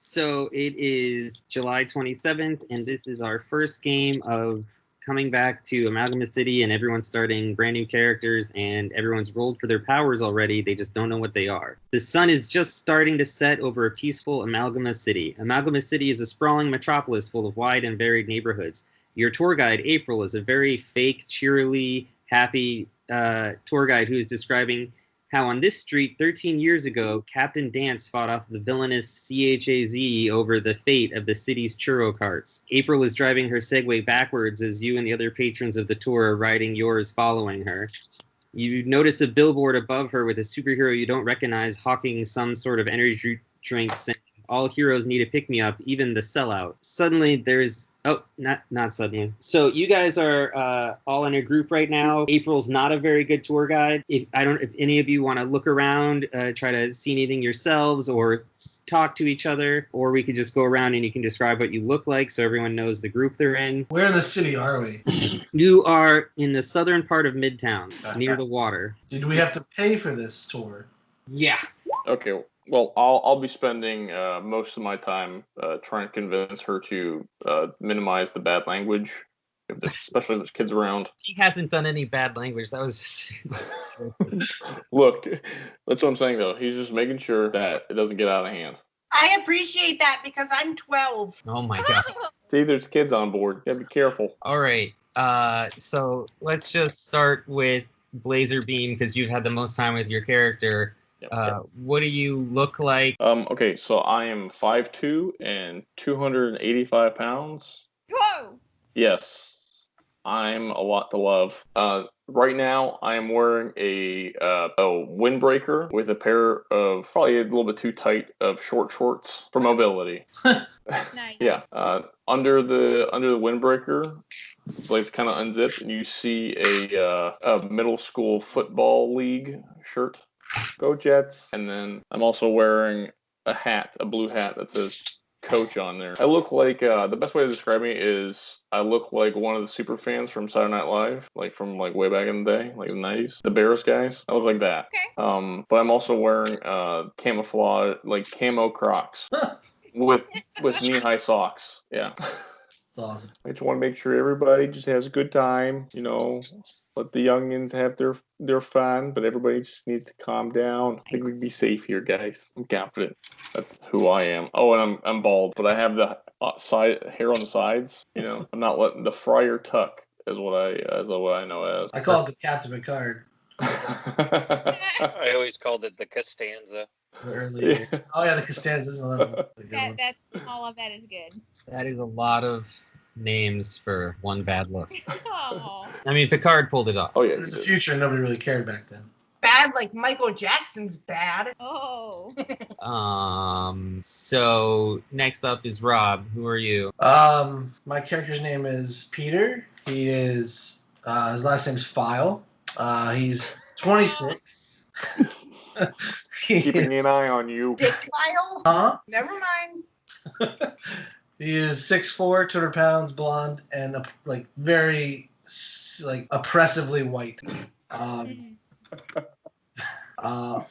So it is July 27th, and this is our first game of coming back to Amalgama City, and everyone's starting brand new characters, and everyone's rolled for their powers already. They just don't know what they are. The sun is just starting to set over a peaceful Amalgama City. Amalgama City is a sprawling metropolis full of wide and varied neighborhoods. Your tour guide, April, is a very fake, cheerily happy tour guide who is describing how on this street 13 years ago, Captain Dance fought off the villainous CHAZ over the fate of the city's churro carts. April is driving her Segway backwards as you and the other patrons of the tour are riding yours following her. You notice a billboard above her with a superhero you don't recognize hawking some sort of energy drink saying, "All heroes need a pick-me-up, even the sellout." Suddenly there's... Oh, not suddenly. So you guys are all in a group right now. April's not a very good tour guide. If any of you want to look around, try to see anything yourselves or talk to each other, or we could just go around and you can describe what you look like so everyone knows the group they're in. Where in the city are we? You are in the southern part of Midtown, near the water. Did we have to pay for this tour? Yeah. Okay. Well, I'll be spending most of my time trying to convince her to minimize the bad language, especially if there's kids around. He hasn't done any bad language. That was just... Look, that's what I'm saying, though. He's just making sure that it doesn't get out of hand. I appreciate that because I'm 12. Oh, my God. See, there's kids on board. You gotta be careful. All right. So let's just start with Blazer Beam because you've had the most time with your character. What do you look like? Okay, so I am 5'2" and 285 pounds. Whoa! Yes, I'm a lot to love. Right now, I am wearing a windbreaker with a pair of probably a little bit too tight of short shorts for mobility. Nice. Yeah. Under the windbreaker, blades kind of unzip, and you see a middle school football league shirt. Go Jets. And then I'm also wearing a blue hat that says coach on there. I look like, the best way to describe me is I look like one of the super fans from Saturday Night Live, like from like way back in the day, like the 90s. The Bears guys. I look like that. Okay. But I'm also wearing camouflage, like camo Crocs with knee-high socks. Yeah. That's awesome. I just want to make sure everybody just has a good time, let the youngins have their fun, but everybody just needs to calm down. I think we'd be safe here, guys. I'm confident. That's who I am. Oh, and I'm bald, but I have the hair on the sides. I'm not letting the friar tuck is what I know as. I call it the Captain Picard. I always called it the Costanza. Earlier. Yeah. Oh yeah, the Costanza is another one. That's all of that is good. That is a lot of names for one bad look. Oh. I mean, Picard pulled it off. Oh yeah. There's a future and nobody really cared back then. Bad like Michael Jackson's bad. Oh. So next up is Rob. Who are you? My character's name is Peter. He is his last name's File. He's 26. Keeping an eye on you. Dick File? Huh? Never mind. He is 6'4", 200 pounds, blonde, and very oppressively white.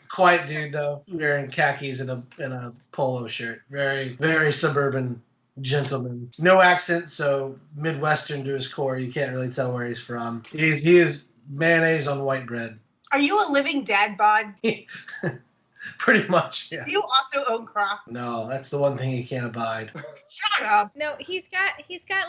Quiet dude though, wearing khakis and a polo shirt. Very, very suburban gentleman. No accent, so Midwestern to his core. You can't really tell where he's from. He is mayonnaise on white bread. Are you a living dad bod? Pretty much, yeah. Do you also own Crocs? No, that's the one thing he can't abide. Shut up. No, he's got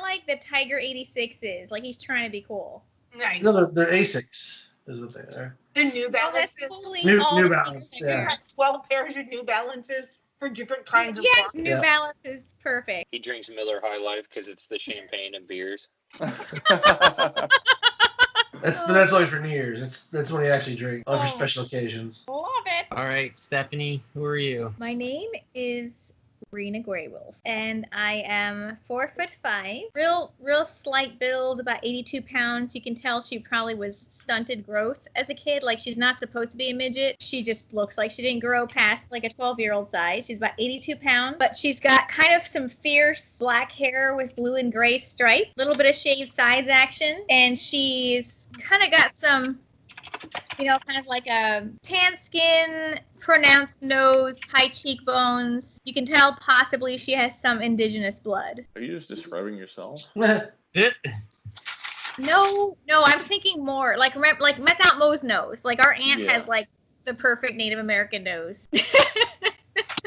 like the Tiger 86s. Like he's trying to be cool. Nice. No, they're Asics, is what they are. The New Oh, that's Balances. totally New all the Balance, sneakers yeah. I got. 12 pairs of New Balances for different kinds of Yes, Crocs. New Yeah. Balance is perfect. He drinks Miller High Life because it's the champagne and beers. That's only for New Year's. That's when you actually drink. Only for Oh. special occasions. Love it. All right, Stephanie. Who are you? My name is Rena Greywolf, and I am 4'5". Real slight build, about 82 pounds. You can tell she probably was stunted growth as a kid. Like she's not supposed to be a midget. She just looks like she didn't grow past like a 12-year-old size. She's about 82 pounds, but she's got kind of some fierce black hair with blue and gray stripe, little bit of shaved sides action, and she's kind of got some kind of like a tan skin, pronounced nose, high cheekbones. You can tell possibly she has some indigenous blood. Are you just describing yourself? No, I'm thinking more like Mount Mo's nose. Like our aunt Yeah. has like the perfect Native American nose.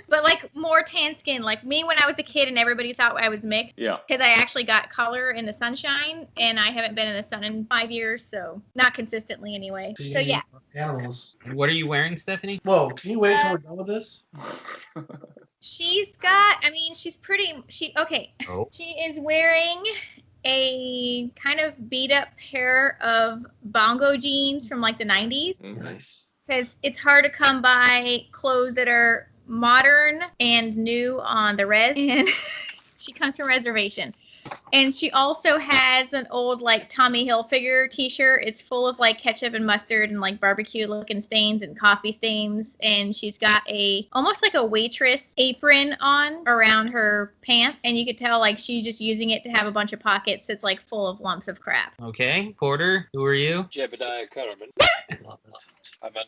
But like more tan skin, like me when I was a kid and everybody thought I was mixed. Yeah. Because I actually got color in the sunshine and I haven't been in the sun in 5 years, so not consistently anyway. So yeah. Animals. What are you wearing, Stephanie? Whoa, can you wait till we're done with this? She's pretty, okay. Oh. She is wearing a kind of beat up pair of bongo jeans from like the 90s. Nice. Because it's hard to come by clothes that are modern and new on the res. And she comes from reservation. And she also has an old like Tommy Hilfiger t-shirt. It's full of like ketchup and mustard and like barbecue looking stains and coffee stains. And she's got almost like a waitress apron on around her pants. And you could tell like she's just using it to have a bunch of pockets. It's like full of lumps of crap. Okay, Porter, who are you? Jebediah Kerman. Love it. I'm an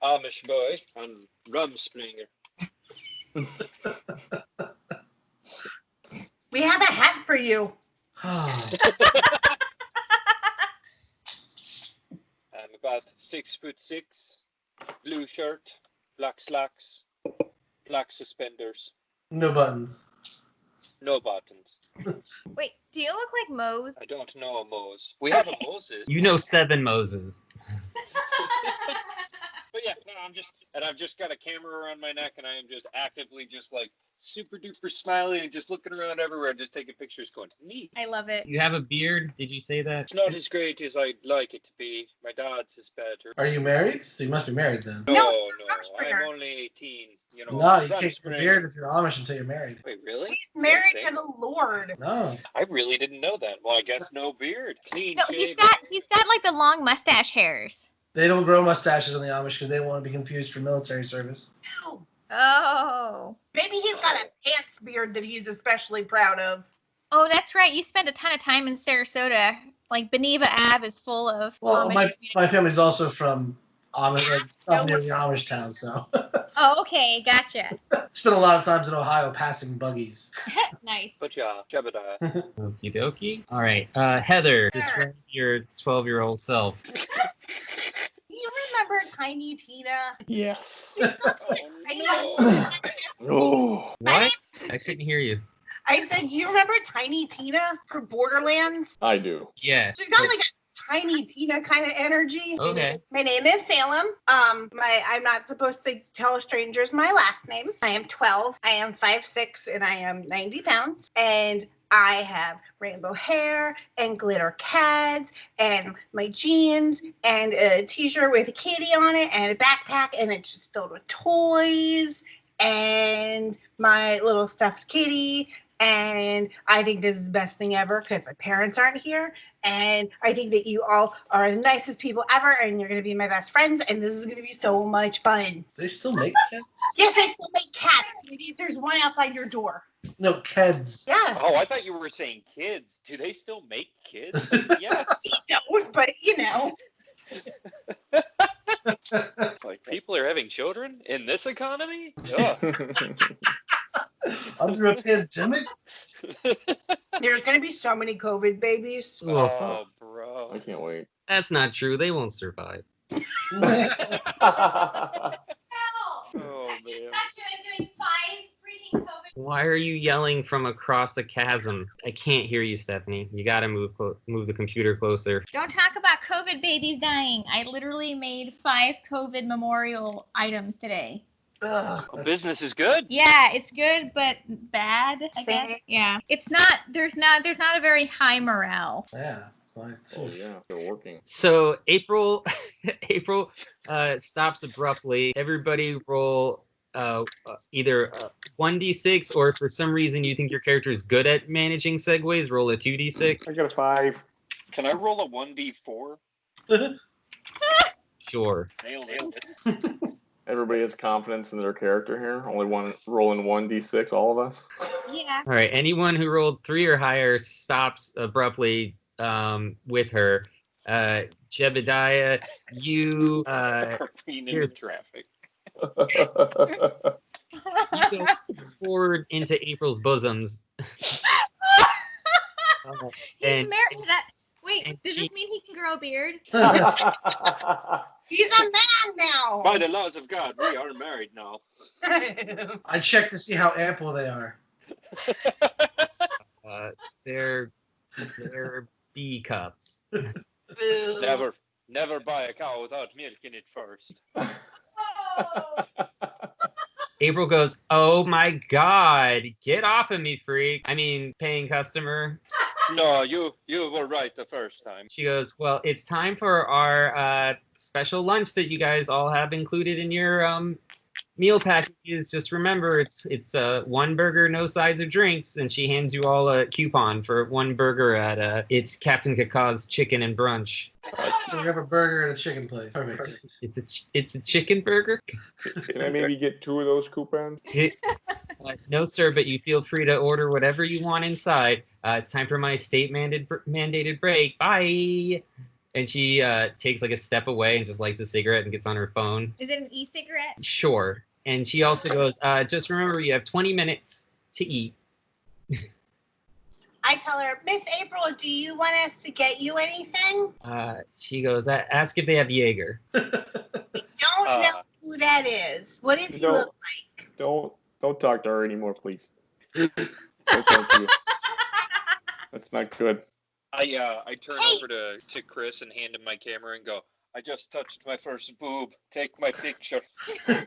Amish boy and Rumspringer. We have a hat for you. I'm about 6'6", blue shirt, black slacks, black suspenders, No buttons. no buttons. Wait, do you look like Mose? I don't know a Mose. We have a Moses. You know 7 Moses. But yeah, no, I've just got a camera around my neck and I am just actively just like super duper smiley and just looking around everywhere, just taking pictures going, neat. I love it. You have a beard? Did you say that? It's not as great as I'd like it to be. My dad's is better. Are you married? So you must be married then. No, No, I'm Rumspringer. only 18. You know, No, you can't get a Rumspringer. beard if you're Amish until you're married. Wait, really? He's married Okay. to the Lord. No. I really didn't know that. Well, I guess no beard. Clean No, shaven. he's got like the long mustache hairs. They don't grow mustaches on the Amish because they don't want to be confused for military service. No. Oh. Maybe he's got a pants beard that he's especially proud of. Oh, that's right. You spent a ton of time in Sarasota. Like Beneva Ave is full of Well, Amish my family's also from Amish, like up near the Amish town, so Oh, okay, gotcha. spent a lot of times in Ohio passing buggies. Nice. But yeah, Jebediah. Okie dokie. All right, Heather, Sure. describe your 12-year-old self. Do you remember Tiny Tina? Yes. I know. Oh. What? I couldn't hear you. I said, do you remember Tiny Tina from Borderlands? I do. Yeah. She's got like a Tiny Tina kind of energy. Okay. My name is Salem. I'm not supposed to tell strangers my last name. I am 12. I am 5'6", and I am 90 pounds. And I have rainbow hair and glitter cads and my jeans and a t-shirt with a kitty on it and a backpack, and it's just filled with toys and my little stuffed kitty. And I think this is the best thing ever because my parents aren't here. And I think that you all are the nicest people ever, and you're going to be my best friends. And this is going to be so much fun. They still make kids? Yes, I still make cats. Maybe there's one outside your door. No, kids. Yes. Oh, I thought you were saying kids. Do they still make kids? Yes. We don't, but you know. Like people are having children in this economy? Ugh. Under a pandemic? There's going to be so many COVID babies. Oh, bro. I can't wait. That's not true. They won't survive. Oh, man. doing 5 freaking COVID. Why are you yelling from across the chasm? I can't hear you, Stephanie. You gotta move the computer closer. Don't talk about COVID babies dying. I literally made 5 COVID memorial items today. Ugh. Well, business is good. Yeah, it's good, but bad, I guess. Same. Yeah. It's not, there's not a very high morale. Yeah. Like, Oh yeah, they're working. So April stops abruptly. Everybody roll either 1d6, or if for some reason you think your character is good at managing segues, roll a 2d6. I got a 5. Can I roll a 1d4? Sure. Nailed it. Everybody has confidence in their character here. Only one rolling 1d6, all of us. Yeah. All right. Anyone who rolled 3 or higher stops abruptly with her. Jebediah, you Being in here's- traffic. you go forward into April's bosoms. He's And- married to that. Wait, and does she- this mean he can grow a beard? He's a man now. By the laws of God, we are married now. I checked to see how ample they are. They're B cups. Boo. Never buy a cow without milking it first. April goes, "Oh my God, get off of me, freak! I mean, paying customer." No, you were right the first time. She goes, "Well, it's time for our special lunch that you guys all have included in your meal packages. Just remember, it's one burger, no sides or drinks." And she hands you all a coupon for one burger at it's Captain Kakaw's Chicken and Brunch. So we have a burger and a chicken place. Perfect. It's a chicken burger. Can I maybe get 2 of those coupons? No, sir, but you feel free to order whatever you want inside. It's time for my state mandated break. Bye. And she takes like a step away and just lights a cigarette and gets on her phone. Is it an e-cigarette? Sure. And she also goes, just remember you have 20 minutes to eat. I tell her, Miss April, do you want us to get you anything? She goes, ask if they have Jaeger. Don't know who that is. What does he No. look like? Don't talk to her anymore, please. Don't talk to you. That's not good. I turn over to Chris and hand him my camera and go, I just touched my first boob. Take my picture. Yes.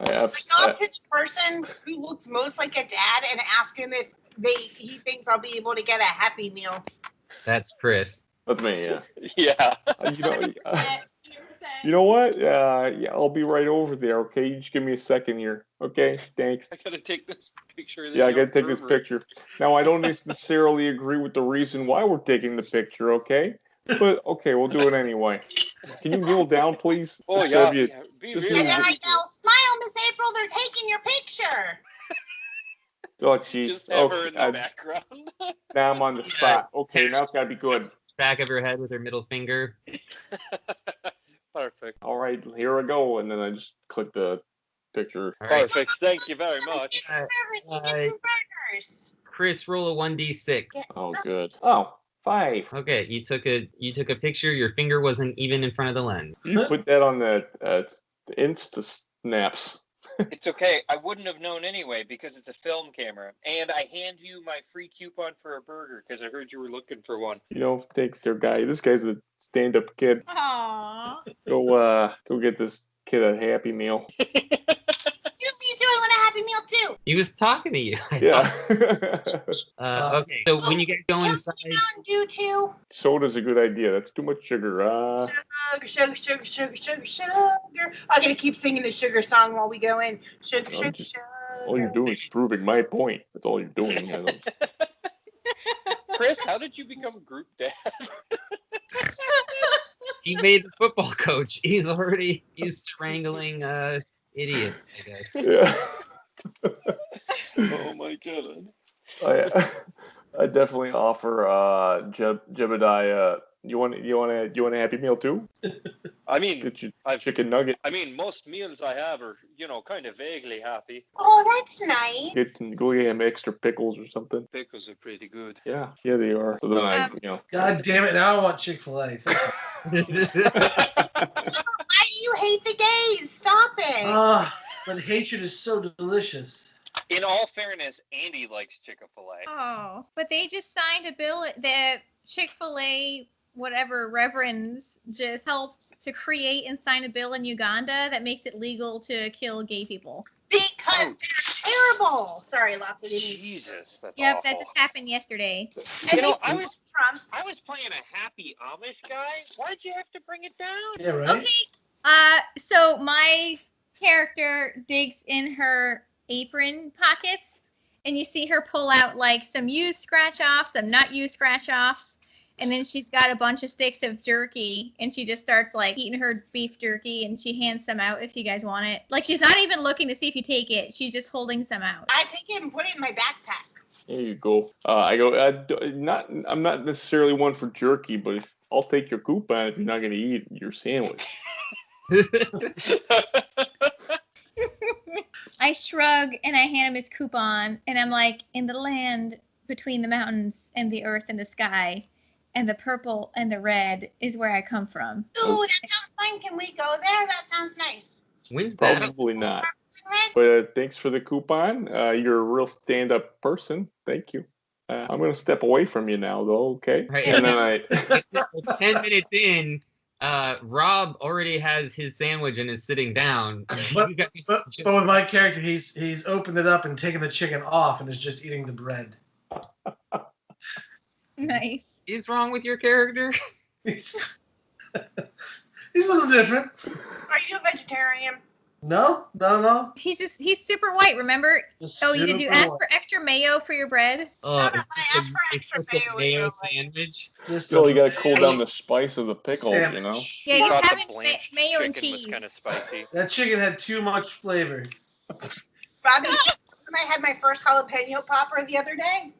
I have, I go up to the person who looks most like a dad and ask him if he thinks I'll be able to get a Happy Meal. That's Chris. that's me, yeah. Yeah. You know, 100%. you know what? Yeah, I'll be right over there, okay? You just give me a second here. Okay, thanks. I gotta take this picture of this Yeah, I young gotta take this pervert. picture. Now, I don't necessarily agree with the reason why we're taking the picture, okay? But, okay, we'll do it anyway. Can you kneel down, please? Oh, Just yeah. have you- Yeah, be just really And then I ridiculous. go, smile, Miss April, they're taking your picture. Oh, jeez. Just have her Okay, in the background. now I'm on the spot. Okay, now it's gotta be good. Back of her head with her middle finger. Perfect. All right, here I go. And then I just click the picture. All right. Perfect. Thank you very much. Get some burgers. Chris, roll a 1d6. Oh, good. Oh, 5. Okay, you took a picture. Your finger wasn't even in front of the lens. You put that on the Insta snaps. It's okay. I wouldn't have known anyway because it's a film camera. And I hand you my free coupon for a burger because I heard you were looking for one. You know, thanks, their guy. This guy's a stand-up kid. Aww. Go get this kid a Happy Meal. Me too, I want a Happy Meal too. He was talking to you. Yeah. Okay, so when you guys go inside, Mountain Dew too. Soda's a good idea. That's too much sugar. Sugar, sugar, sugar, sugar, sugar. I'm gonna keep singing the sugar song while we go in. Sugar, sugar, just- sugar. All you're doing is proving my point. That's all you're doing. I don't- Chris, how did you become group dad? he made the football coach. He's already used to wrangling idiots, I guess. Yeah. Oh my god. I definitely offer Jebediah. You want a Happy Meal too? I mean, Get you I've chicken nugget. I mean, most meals I have are, kind of vaguely happy. Oh, that's nice. Go get him extra pickles or something. Pickles are pretty good. Yeah, they are. So then God damn it! Now I want Chick-fil-A. Why do you hate the gays? Stop it. But hatred is so delicious. In all fairness, Andy likes Chick-fil-A. Oh, but they just signed a bill that Chick-fil-A, whatever reverends, just helped to create and sign a bill in Uganda that makes it legal to kill gay people. Because they're terrible. Sorry, Locke. Jesus, that's Yep, awful. that just happened yesterday. And I they Trump. was playing a happy Amish guy. Why'd you have to bring it down? Yeah, right. Okay. So my character digs in her apron pockets, and you see her pull out like some used scratch-offs, some not used scratch-offs, and then she's got a bunch of sticks of jerky, and she just starts like eating her beef jerky, and she hands some out if you guys want it. Like she's not even looking to see if you take it; she's just holding some out. I take it and put it in my backpack. There you go. I go. I'm not necessarily one for jerky, but I'll take your coupon if you're not going to eat your sandwich. I shrug and I hand him his coupon, and I'm like, in the land between the mountains and the earth and the sky, and the purple and the red is where I come from. Ooh, that sounds fun. Can we go there? That sounds nice. When's that? Probably not. Red? But thanks for the coupon. You're a real stand-up person. Thank you. I'm going to step away from you now, though. Okay. Right. And then I. 10 minutes in, Rob already has his sandwich and is sitting down. But, You guys but just- with my character, he's opened it up and taken the chicken off and is just eating the bread. Nice. is wrong with your character? He's he's a little different. Are you a vegetarian? No. He's super white, remember? Just Oh, did you super ask white. for extra mayo for your bread? Shut up, It's I just asked for it's extra just a mayo mayo with your sandwich. Just Still, you a got to cool mayo down the spice of the pickles, you know? sandwich. Yeah, you're Thought the having blanched mayo and chicken was cheese. kind of spicy. That chicken had too much flavor. Robbie, I had my first jalapeno popper the other day.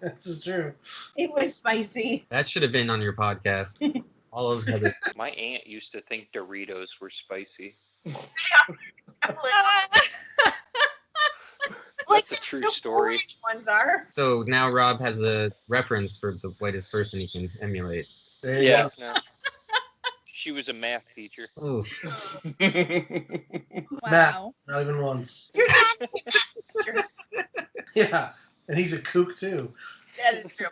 This is true. It was spicy. That should have been on your podcast. All of Heather. My aunt used to think Doritos were spicy. Like That's a true the story. orange ones are. So now Rob has a reference for the whitest person he can emulate. There you Yeah. go. No. She was a math teacher. Oh, Wow. Not even once. You're not. Sure. Yeah. And he's a kook too. That is true.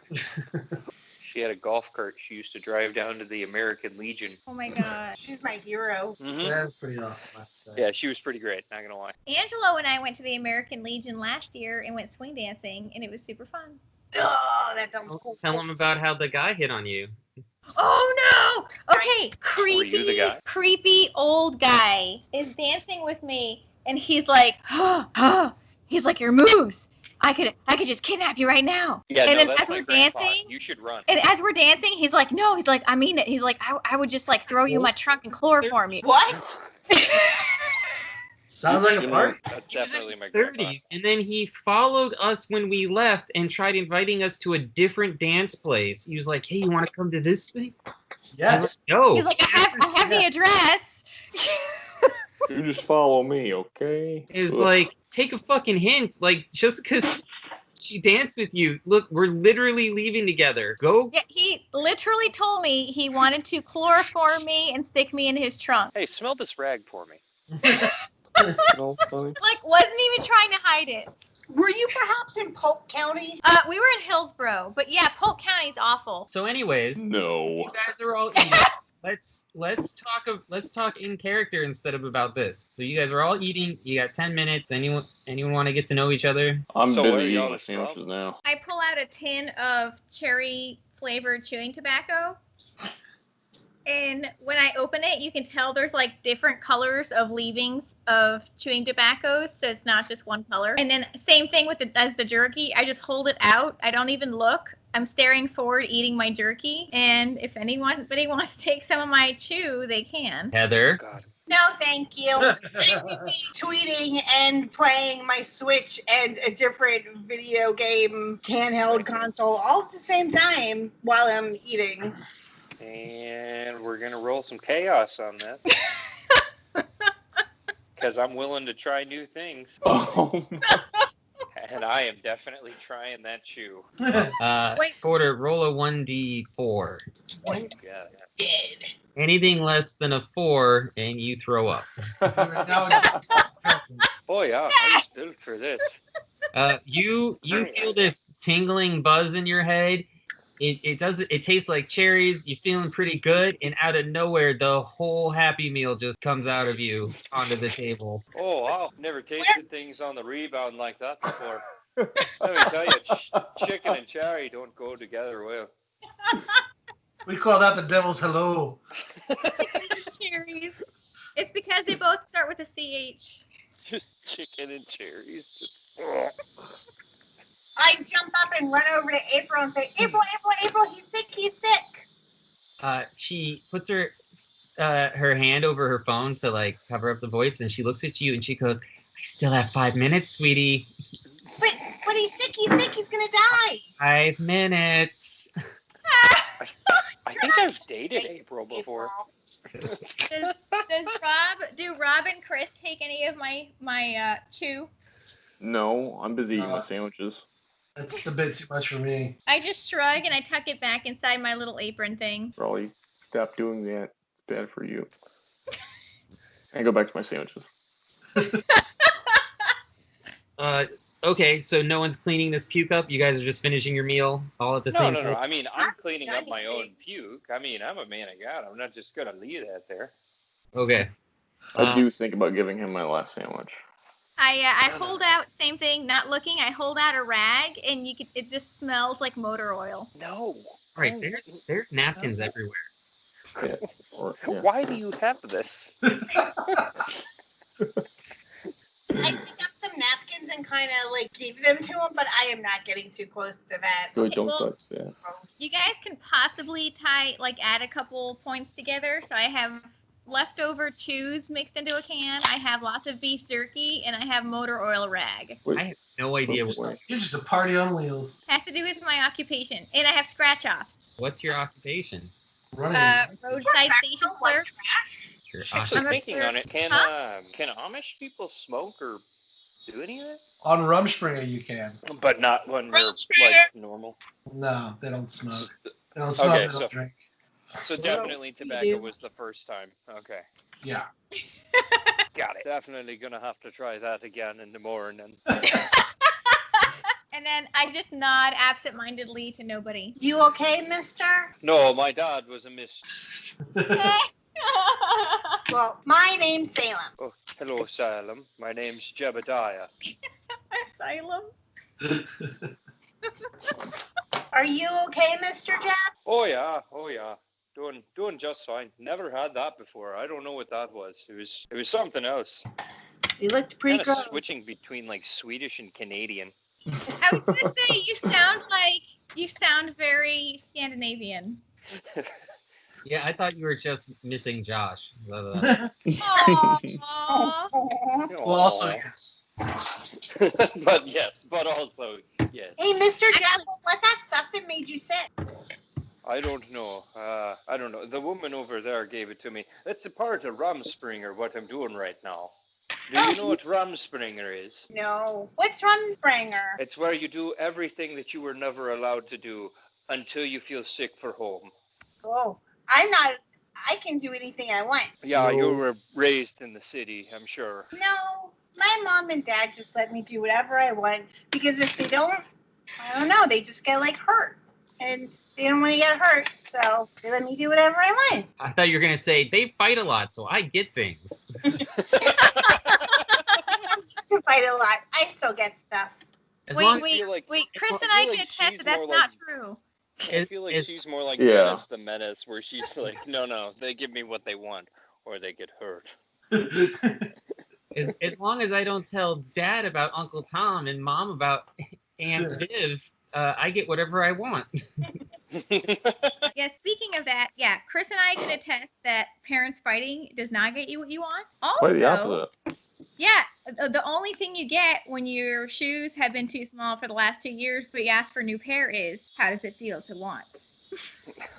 She had a golf cart she used to drive down to the American Legion. Oh my god. She's my hero. Mm-hmm. That's pretty awesome. I have to say. Yeah, she was pretty great, not gonna lie. Angelo and I went to the American Legion last year and went swing dancing, and it was super fun. Oh, that sounds cool. tell him about how the guy hit on you. Oh no! Okay, Were you the guy? creepy old guy is dancing with me, and he's like, he's like, your moves. I could just kidnap you right now. Yeah, and no, then that's as my we're grandpa. dancing, You should run. and as we're dancing, he's like, no, he's like, I mean it. He's like, I would just like throw you in my trunk and chloroform you. What? Sounds like a You know, party. That's He was in definitely his my grandpa. 30s, and then he followed us when we left and tried inviting us to a different dance place. He was like, "Hey, you want to come to this thing?" Yes. No. He's like, I have the address. You just follow me, okay? It's Ugh. like, take a fucking hint. Like, just because she danced with you, look, we're literally leaving together. Go. Yeah, he literally told me he wanted to chloroform me and stick me in his trunk. Hey, smell this rag for me. No, funny. Like, wasn't even trying to hide it. Were you perhaps in Polk County? We were in Hillsboro, but yeah, Polk County's awful. So, anyways, No. you guys are all eating. Let's talk in character instead of about this. So you guys are all eating. You got 10 minutes. Anyone want to get to know each other? I'm So where busy are eating y'all my at, sandwiches now. I pull out a tin of cherry flavored chewing tobacco. And when I open it, you can tell there's like different colors of leavings of chewing tobaccos, so it's not just one color. And then same thing with as the jerky. I just hold it out. I don't even look. I'm staring forward, eating my jerky. And if anybody wants to take some of my chew, they can. Heather. God. No, thank you. I'm busy tweeting and playing my Switch and a different video game handheld console all at the same time while I'm eating. And we're gonna roll some chaos on this. Because I'm willing to try new things. Oh, And I am definitely trying that chew. Wait. Porter, roll a 1d4. Yeah. Dead. Anything less than a 4, and you throw up. Oh yeah, I'm built for this. You feel this tingling buzz in your head. It tastes like cherries. You're feeling pretty good, and out of nowhere, the whole Happy Meal just comes out of you onto the table. Oh wow, never tasted things on the rebound like that before. Let me tell you, chicken and cherry don't go together well. We call that the devil's hello. Cherries. It's because they both start with a CH. Just chicken and cherries. I jump up and run over to April and say, April, he's sick. She puts her hand over her phone to like cover up the voice, and she looks at you and she goes, "I still have 5 minutes, sweetie." But But he's sick. He's sick. He's gonna die. 5 minutes. I think I've dated April before. Do Rob and Chris take any of my chew? No, I'm busy eating my it's- sandwiches. That's a bit too much for me. I just shrug and I tuck it back inside my little apron thing. Raleigh, stop doing that. It's bad for you. And go back to my sandwiches. Okay, so no one's cleaning this puke up. You guys are just finishing your meal all at the same No. time. I mean, I'm cleaning up Johnny my own Cake. puke. I mean, I'm a man of God. I'm not just gonna leave that there. Okay. I do think about giving him my last sandwich. I hold out, same thing, not looking. I hold out a rag, and it just smells like motor oil. No. All right, Oh, there's napkins everywhere. Yeah. Why do you have this? I pick up some napkins and kind of like give them to him, but I am not getting too close to that. Really Okay, don't well- touch that. You guys can possibly add a couple points together. So I have leftover chews mixed into a can. I have lots of beef jerky, and I have motor oil rag. Wait, I have no idea wait. You're just a party on wheels. Has to do with my occupation, and I have scratch offs. what's your occupation. Running. Roadside station clerk. Your Actually, I'm a thinking clerk. on it, can Huh? can Amish people smoke or do any of it? On Rumspringer, you can. But not when they're like normal. No, they don't smoke. They don't smoke. Okay, They don't drink. So definitely tobacco was the first time. Okay, Yeah. got it. Definitely gonna have to try that again in the morning. And then I just nod absentmindedly to nobody. You okay, mister? No, my dad was a miss. Well, my name's Salem. Oh, hello, Salem. My name's Jebediah. Asylum. Are you okay, Mr. Jack? Oh yeah. Doing just fine. Never had that before. I don't know what that was. It was something else. You looked pretty Kind of gross. switching between like Swedish and Canadian. I was gonna say you sound very Scandinavian. Yeah, I thought you were just missing Josh. Aww. Well, also, yes. but yes, but also yes. Hey, Mr. Jack, what's that stuff that made you sick? I don't know. I don't know. The woman over there gave it to me. It's a part of Rumspringer, what I'm doing right now. Do you know what Rumspringer is? No. What's Rumspringer? It's where you do everything that you were never allowed to do until you feel sick for home. Oh, I'm not. I can do anything I want. Yeah, you No. were raised in the city, I'm sure. No, my mom and dad just let me do whatever I want because if they don't, I don't know, they just get like hurt. And they don't want to get hurt, so they let me do whatever I want. I thought you were gonna say they fight a lot, so I get things. To fight a lot, I still get stuff. As Wait, long wait, feel like- wait. Chris I and I feel can like attest she's that that's more not like- true. I feel like It's- she's more like Yeah. Menace the Menace, where she's like, no, they give me what they want, or they get hurt. as long as I don't tell Dad about Uncle Tom and Mom about Aunt Viv, I get whatever I want. Yeah, speaking of that, yeah, Chris and I can attest that parents fighting does not get you what you want. Quite the Also, opposite. yeah, the only thing you get when your shoes have been too small for the last 2 years, but you ask for a new pair is, how does it feel to want?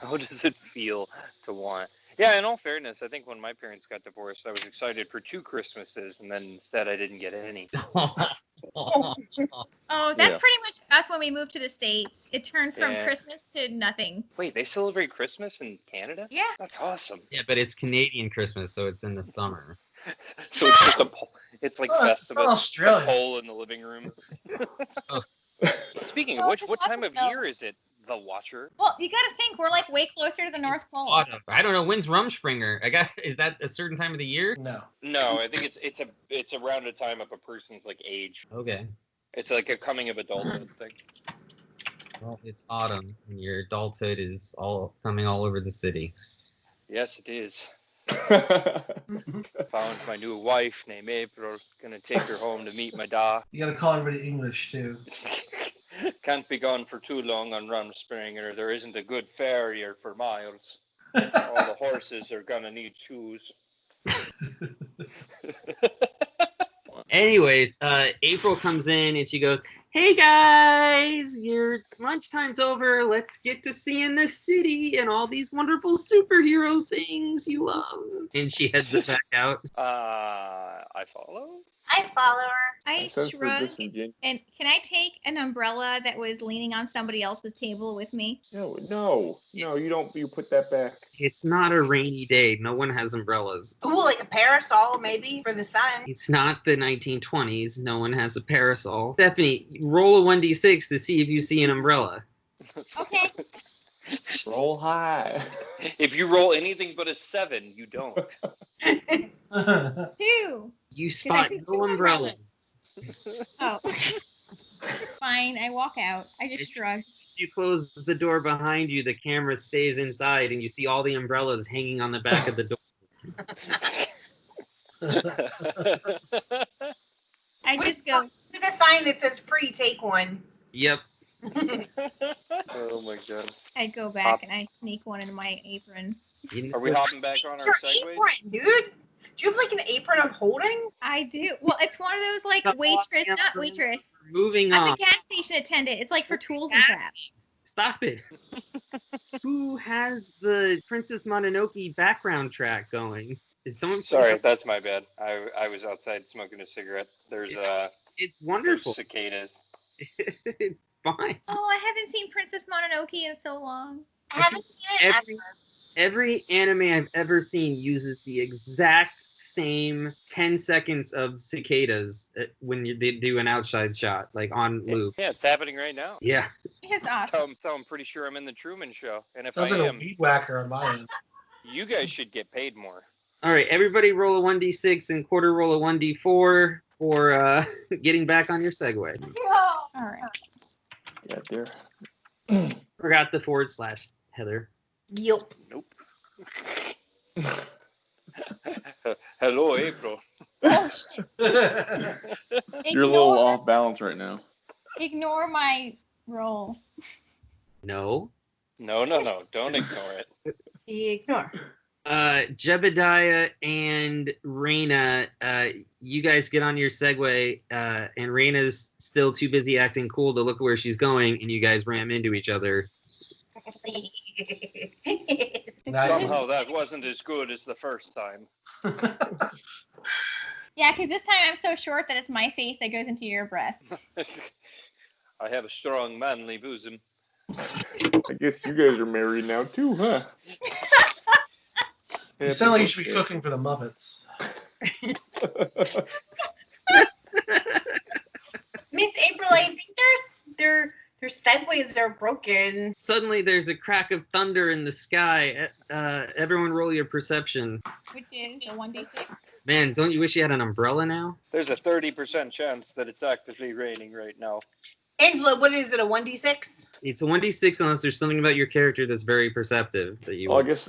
How does it feel to want? Yeah, in all fairness, I think when my parents got divorced, I was excited for 2 Christmases, and then instead I didn't get any. Oh, that's Yeah. pretty much us when we moved to the States. It turned from Yeah. Christmas to nothing. Wait, they celebrate Christmas in Canada? Yeah. That's awesome. Yeah, but it's Canadian Christmas, so it's in the summer. So it's just it's like Oh, it's Festivus, Australia. a pole in the living room. Oh. Speaking Well, of which, just what lots time of of snow. year is it? The Watcher? Well, you got to think we're like way closer to the North Pole. Autumn. I don't know when's Rumspringer. Is that a certain time of the year? No. No, I think it's around the time of a person's like age. Okay. It's like a coming of adulthood thing. Well, it's autumn, and your adulthood is all coming all over the city. Yes, it is. Found my new wife named April. Gonna take her home to meet my da. You gotta call everybody English too. Can't be gone for too long on Rumspringer. There isn't a good farrier for miles. All the horses are gonna need shoes. Anyways, April comes in and she goes, "Hey guys, your lunchtime's over. Let's get to seeing the city and all these wonderful superhero things you love." And she heads it back out. I follow. I follow her. I sense the shrug. disengage. And can I take an umbrella that was leaning on somebody else's table with me? No, you don't. You put that back. It's not a rainy day. No one has umbrellas. Ooh, like a parasol maybe for the sun. It's not the 1920s. No one has a parasol. Stephanie, roll a 1d6 to see if you see an umbrella. Okay. Roll high. If you roll anything but a 7, you don't. 2. You I spot see no 2 umbrellas. Oh. Fine, I walk out. I just shrug. As you close the door behind you, the camera stays inside, and you see all the umbrellas hanging on the back of the door. I just go, With a sign that says free, take one. Yep. Oh my god. I go back and I sneak one in my apron. Are we hopping back on Your our Segway? apron, dude. Do you have like an apron I'm holding? I do. Well, it's one of those like waitress, not waitress. Moving I'm on. a gas station attendant. It's like for tools and crap. Stop it. Who has the Princess Mononoke background track going? Is someone? Sorry, that's my bad. I was outside smoking a cigarette. There's It's wonderful. cicadas. It's fine. Oh, I haven't seen Princess Mononoke in so long. I haven't seen it. Every anime I've ever seen uses the exact same 10 seconds of cicadas when they do an outside shot, like on loop. Yeah, it's happening right now. Yeah. It's awesome. So I'm pretty sure I'm in the Truman Show. And if Sounds I like a am, weed whacker on my end. you guys should get paid more. All right, everybody roll a 1d6 and quarter roll a 1d4 for getting back on your Segway. All right. Yeah, there. Forgot the / Heather. Yup. Nope. Hello, April. Oh, shit. You're a little off balance right now. Ignore my roll. No. No. Don't ignore it. Ignore. Jebediah and Raina, you guys get on your Segway, and Raina's still too busy acting cool to look where she's going, and you guys ram into each other. Somehow that wasn't as good as the first time. Yeah, because this time I'm so short that it's my face that goes into your breast. I have a strong, manly bosom. I guess you guys are married now too, huh? You sound like you should be cooking for the Muppets. Miss April, I think their segways are broken. Suddenly, there's a crack of thunder in the sky. Everyone roll your perception. Which is a 1d6. Man, don't you wish you had an umbrella now? There's a 30% chance that it's actively raining right now. Angela, what is it, a 1d6? It's a 1d6 unless there's something about your character that's very perceptive that you. Well, I guess.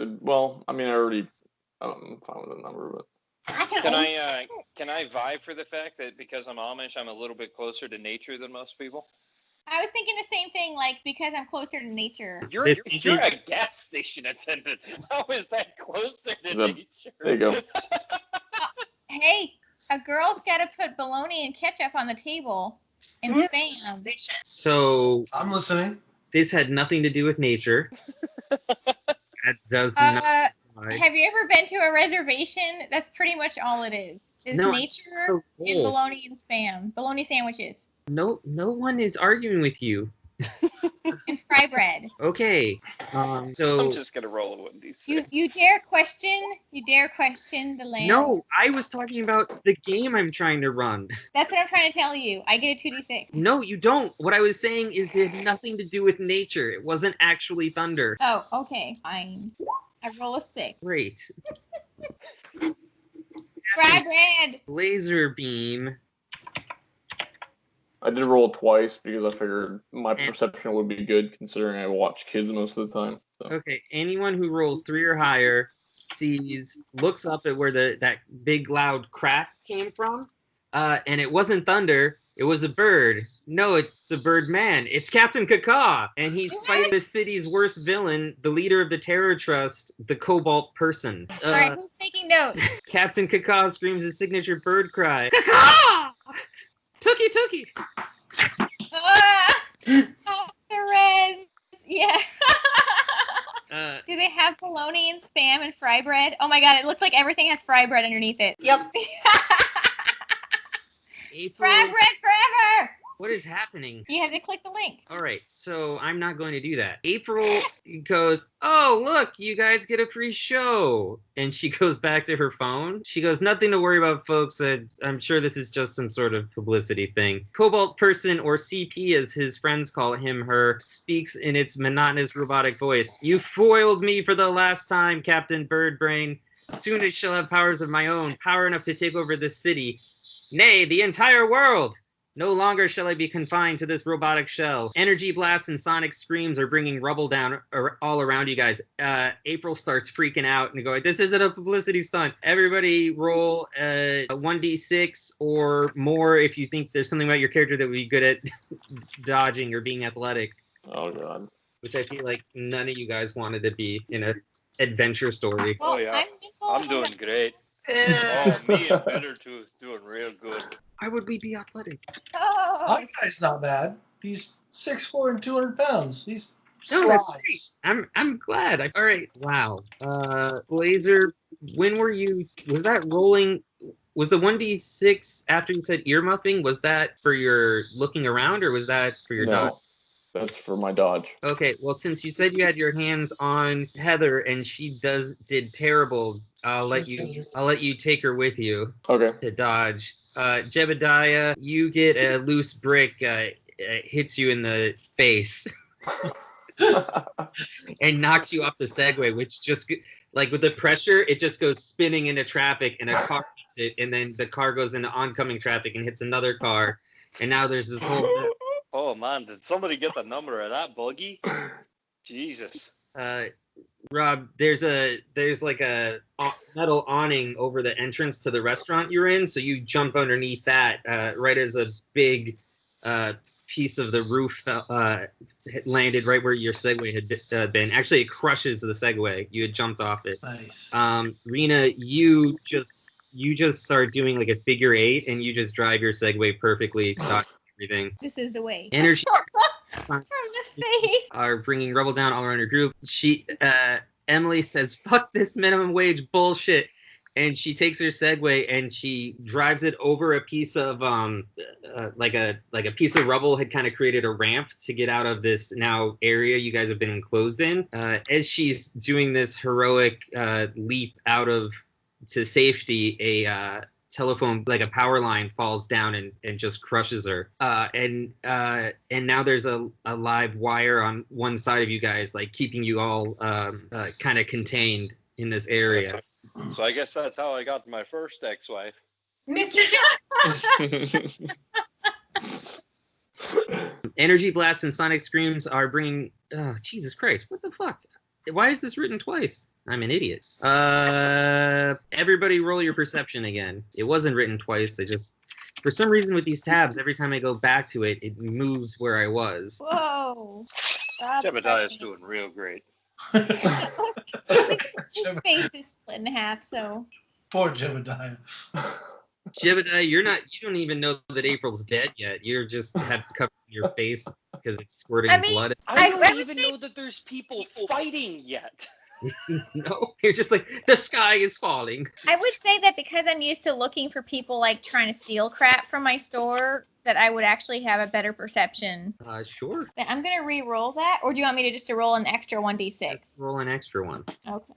I'm fine with the number, but Can I vie for the fact that because I'm Amish, I'm a little bit closer to nature than most people? I was thinking the same thing, like, because I'm closer to nature. You're a gas station attendant. How is that closer to nature? There you go. Hey, a girl's got to put bologna and ketchup on the table and spam. So I'm listening. this had nothing to do with nature. That does not. Have you ever been to a reservation? That's pretty much all it is. No, nature and bologna and spam. Bologna sandwiches. No one is arguing with you. And fry bread. Okay. So I'm just gonna roll a 1d6. You dare question? You dare question the land? no, I was talking about the game I'm trying to run. That's what I'm trying to tell you. I get a 2d6. No, you don't. What I was saying is it had nothing to do with nature. It wasn't actually thunder. Oh, okay, fine. I roll a 6. Great. Fry bread. Laser beam. I did roll twice because I figured my perception would be good considering I watch kids most of the time. So. Okay, anyone who rolls 3 or higher looks up at where that big loud crack came from, and it wasn't thunder. It was a bird. No, it's a bird man. It's Captain Kaka, and he's fighting the city's worst villain, the leader of the Terror Trust, the Cobalt Person. All right, who's taking notes? Captain Kaka screams his signature bird cry. Kaka! Tookie. Ah! Oh, the res. Yeah. Do they have bologna and spam and fry bread? Oh my god, it looks like everything has fry bread underneath it. Yep. April, Fry bread forever! what is happening? You have to click the link. All right, so I'm not going to do that. April goes, oh, look, you guys get a free show. And she goes back to her phone. She goes, nothing to worry about, folks. I'm sure this is just some sort of publicity thing. Cobalt Person, or CP as his friends call him, her, speaks in its monotonous robotic voice. You foiled me for the last time, Captain Birdbrain. Soon I shall have powers of my own, power enough to take over this city. Nay, the entire world. No longer shall I be confined to this robotic shell. Energy blasts and sonic screams are bringing rubble down all around you guys. April starts freaking out and going, this isn't a publicity stunt. Everybody roll a 1d6 or more if you think there's something about your character that would be good at dodging or being athletic. Oh god. Which I feel like none of you guys wanted to be in an adventure story. Well, Oh, yeah. I'm doing great. Oh, me and Bittertooth doing real good. Why would we be athletic? Oh. My guy's not bad. He's 6'4" and 200 pounds. He's No, that's slides. I'm glad. All right. Wow. Laser, when were you? Was that rolling? Was the 1d6 after you said earmuffing? Was that for your looking around, or was that for your dodge? No, that's for my dodge. Okay. Well, since you said you had your hands on Heather and she did terrible, I'll let you take her with you Okay. to dodge. Jebediah, you get a loose brick hits you in the face. And knocks you off the Segway, which just like with the pressure, it just goes spinning into traffic, and a car hits it, and then the car goes into oncoming traffic and hits another car, and now there's this whole. Oh man, did somebody get the number of that buggy? Jesus. Rob, there's like a metal awning over the entrance to the restaurant you're in, so you jump underneath that right as a big piece of the roof landed right where your Segway had been. Actually, it crushes the Segway. You had jumped off it. Nice. Rena, you just start doing like a figure 8, and you just drive your Segway perfectly, dodging everything. This is the way. Energy From the face. are bringing rubble down all around her group. Emily says, "Fuck this minimum wage bullshit." And she takes her Segway and she drives it over a piece of like a piece of rubble had kind of created a ramp to get out of this now area you guys have been enclosed in. As she's doing this heroic leap out to safety, a telephone, like a power line, falls down and just crushes her. And now there's a live wire on one side of you guys, like keeping you all kind of contained in this area. So I guess that's how I got my first ex-wife. Mr. John. Energy blasts and sonic screams are bringing. Oh, Jesus Christ! What the fuck? Why is this written twice? I'm an idiot. Everybody roll your perception again. It wasn't written twice. I just, for some reason with these tabs, every time I go back to it, it moves where I was. Whoa. Jebediah's doing real great. His face is split in half, so. Poor Jebediah. Jebediah, you don't even know that April's dead yet. You just have covered your face because it's squirting blood. I would don't even say- know that there's people fighting yet. No, you're just like, the sky is falling. I would say that because I'm used to looking for people like trying to steal crap from my store, that I would actually have a better perception. Sure. I'm gonna re-roll that, or do you want me to roll an extra 1d6? Let's roll an extra one. Okay.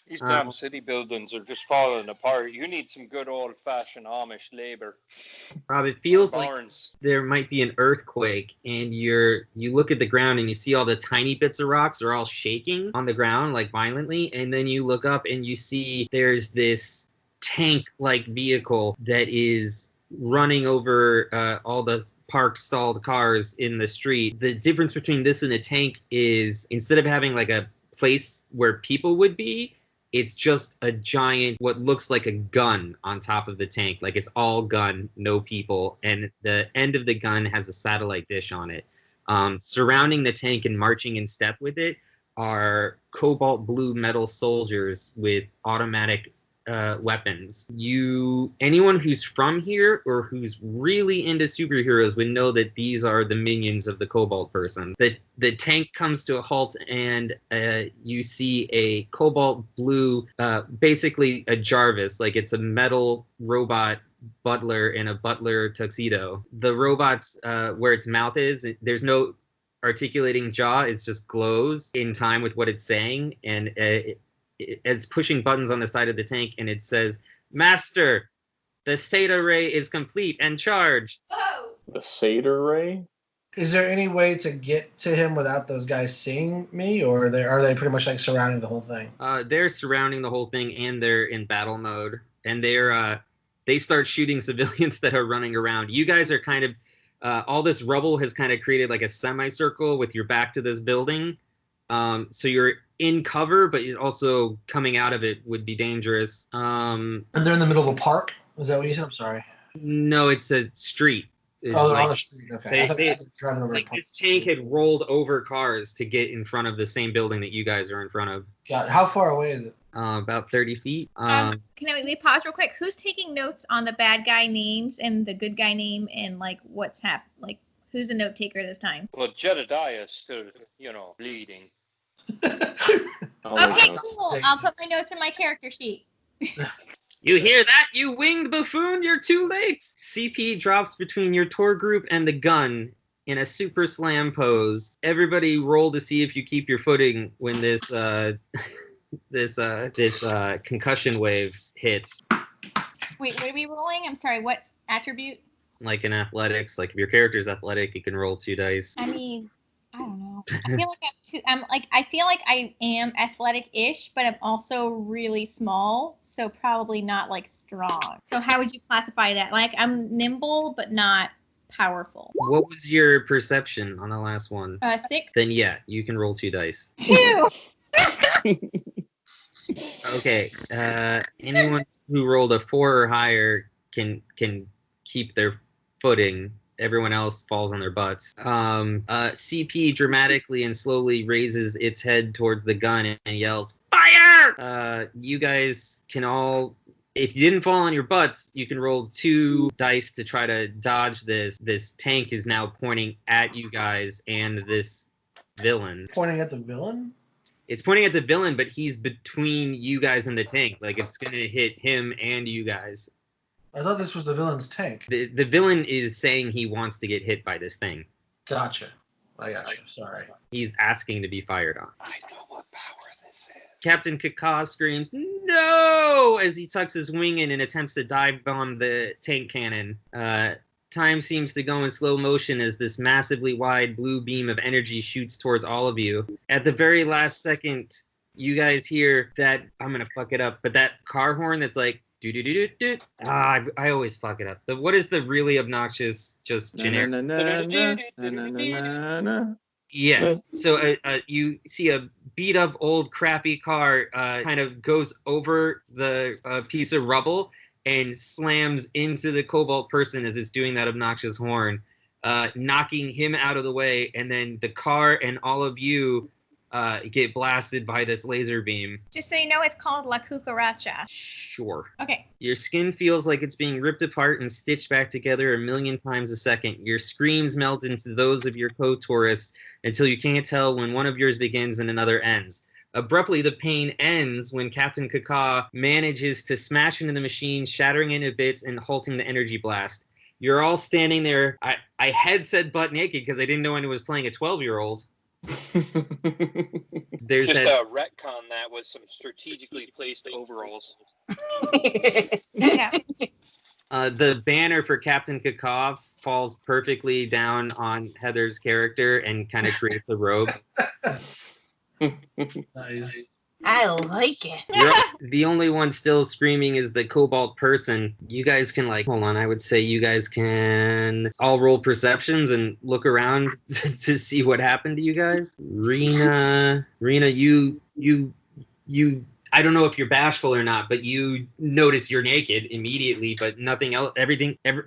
These damn city buildings are just falling apart. You need some good old-fashioned Amish labor. Rob, it feels like Barns. there might be an earthquake, and you look at the ground and you see all the tiny bits of rocks are all shaking on the ground like violently, and then you look up and you see there's this tank-like vehicle that is running over all the parked stalled cars in the street. The difference between this and a tank is instead of having like a place where people would be, it's just a giant, what looks like a gun on top of the tank. Like it's all gun, no people. And the end of the gun has a satellite dish on it. Surrounding the tank and marching in step with it are cobalt blue metal soldiers with automatic weapons. Anyone who's from here or who's really into superheroes would know that these are the minions of the Cobalt person. The tank comes to a halt, and you see a cobalt blue, basically a Jarvis, like it's a metal robot butler in a butler tuxedo. The robot's where its mouth is, there's no articulating jaw. It's just glows in time with what it's saying, and it's pushing buttons on the side of the tank, and it says, "Master, the Zeta Ray is complete and charged." Whoa! The Seder Ray? Is there any way to get to him without those guys seeing me, or are they pretty much like surrounding the whole thing? They're surrounding the whole thing, and they're in battle mode, and they start shooting civilians that are running around. You guys are kind of all this rubble has kind of created like a semicircle with your back to this building. So you're in cover, but also coming out of it would be dangerous. And they're in the middle of a park? Is that what you said? I'm sorry. No, it's a street. It's Oh, they're like, on the street. Okay. I thought you said driving over like a park. this tank had rolled over cars to get in front of the same building that you guys are in front of. God, how far away is it? About 30 feet. Can we pause real quick? Who's taking notes on the bad guy names and the good guy name and like what's happened? Like, who's a note taker this time? Well, Jedediah is still, bleeding. Okay, cool. I'll put my notes in my character sheet. You hear that, you winged buffoon? You're too late. CP drops between your tour group and the gun in a super slam pose. Everybody roll to see if you keep your footing when this concussion wave hits. Wait, what are we rolling? I'm sorry, what attribute? Like in athletics, like if your character's athletic, you can roll 2 dice. I mean, I don't know. I feel like I am athletic-ish, but I'm also really small, so probably not like strong. So how would you classify that? Like I'm nimble, but not powerful. What was your perception on the last one? 6. Then yeah, you can roll 2 dice. 2. Okay. Anyone who rolled a 4 or higher can keep their footing. Everyone else falls on their butts. CP dramatically and slowly raises its head towards the gun and yells, "Fire!" You guys can all, if you didn't fall on your butts, you can roll 2 dice to try to dodge this. This tank is now pointing at you guys and this villain. Pointing at the villain? It's pointing at the villain, but he's between you guys and the tank. Like it's gonna hit him and you guys. I thought this was the villain's tank. The villain is saying he wants to get hit by this thing. Gotcha. I got you. Sorry. He's asking to be fired on. I know what power this is. Captain Kaka screams, "No!" as he tucks his wing in and attempts to dive bomb the tank cannon. Time seems to go in slow motion as this massively wide blue beam of energy shoots towards all of you. At the very last second, you guys hear that, I'm going to fuck it up, but that car horn that's like, do-do-do-do-do. I always fuck it up. What is the really obnoxious, just generic? Yes. So you see a beat up old crappy car kind of goes over the piece of rubble and slams into the Cobalt person as it's doing that obnoxious horn, knocking him out of the way. And then the car and all of you get blasted by this laser beam. Just so you know, it's called La Cucaracha. Sure. Okay. Your skin feels like it's being ripped apart and stitched back together 1,000,000 times a second. Your screams melt into those of your co-tourists until you can't tell when one of yours begins and another ends. Abruptly, the pain ends when Captain Kaka manages to smash into the machine, shattering it into bits and halting the energy blast. You're all standing there. I had said butt naked because I didn't know anyone was playing a 12-year-old. There's Just that. retcon that with some strategically placed overalls. Yeah. The banner for Captain Kaka falls perfectly down on Heather's character and kind of creates a robe. Nice. I like it. The only one still screaming is the Cobalt person. You guys can hold on. I would say you guys can all roll perceptions and look around to see what happened to you guys. Rena, you. I don't know if you're bashful or not, but you notice you're naked immediately, but nothing else.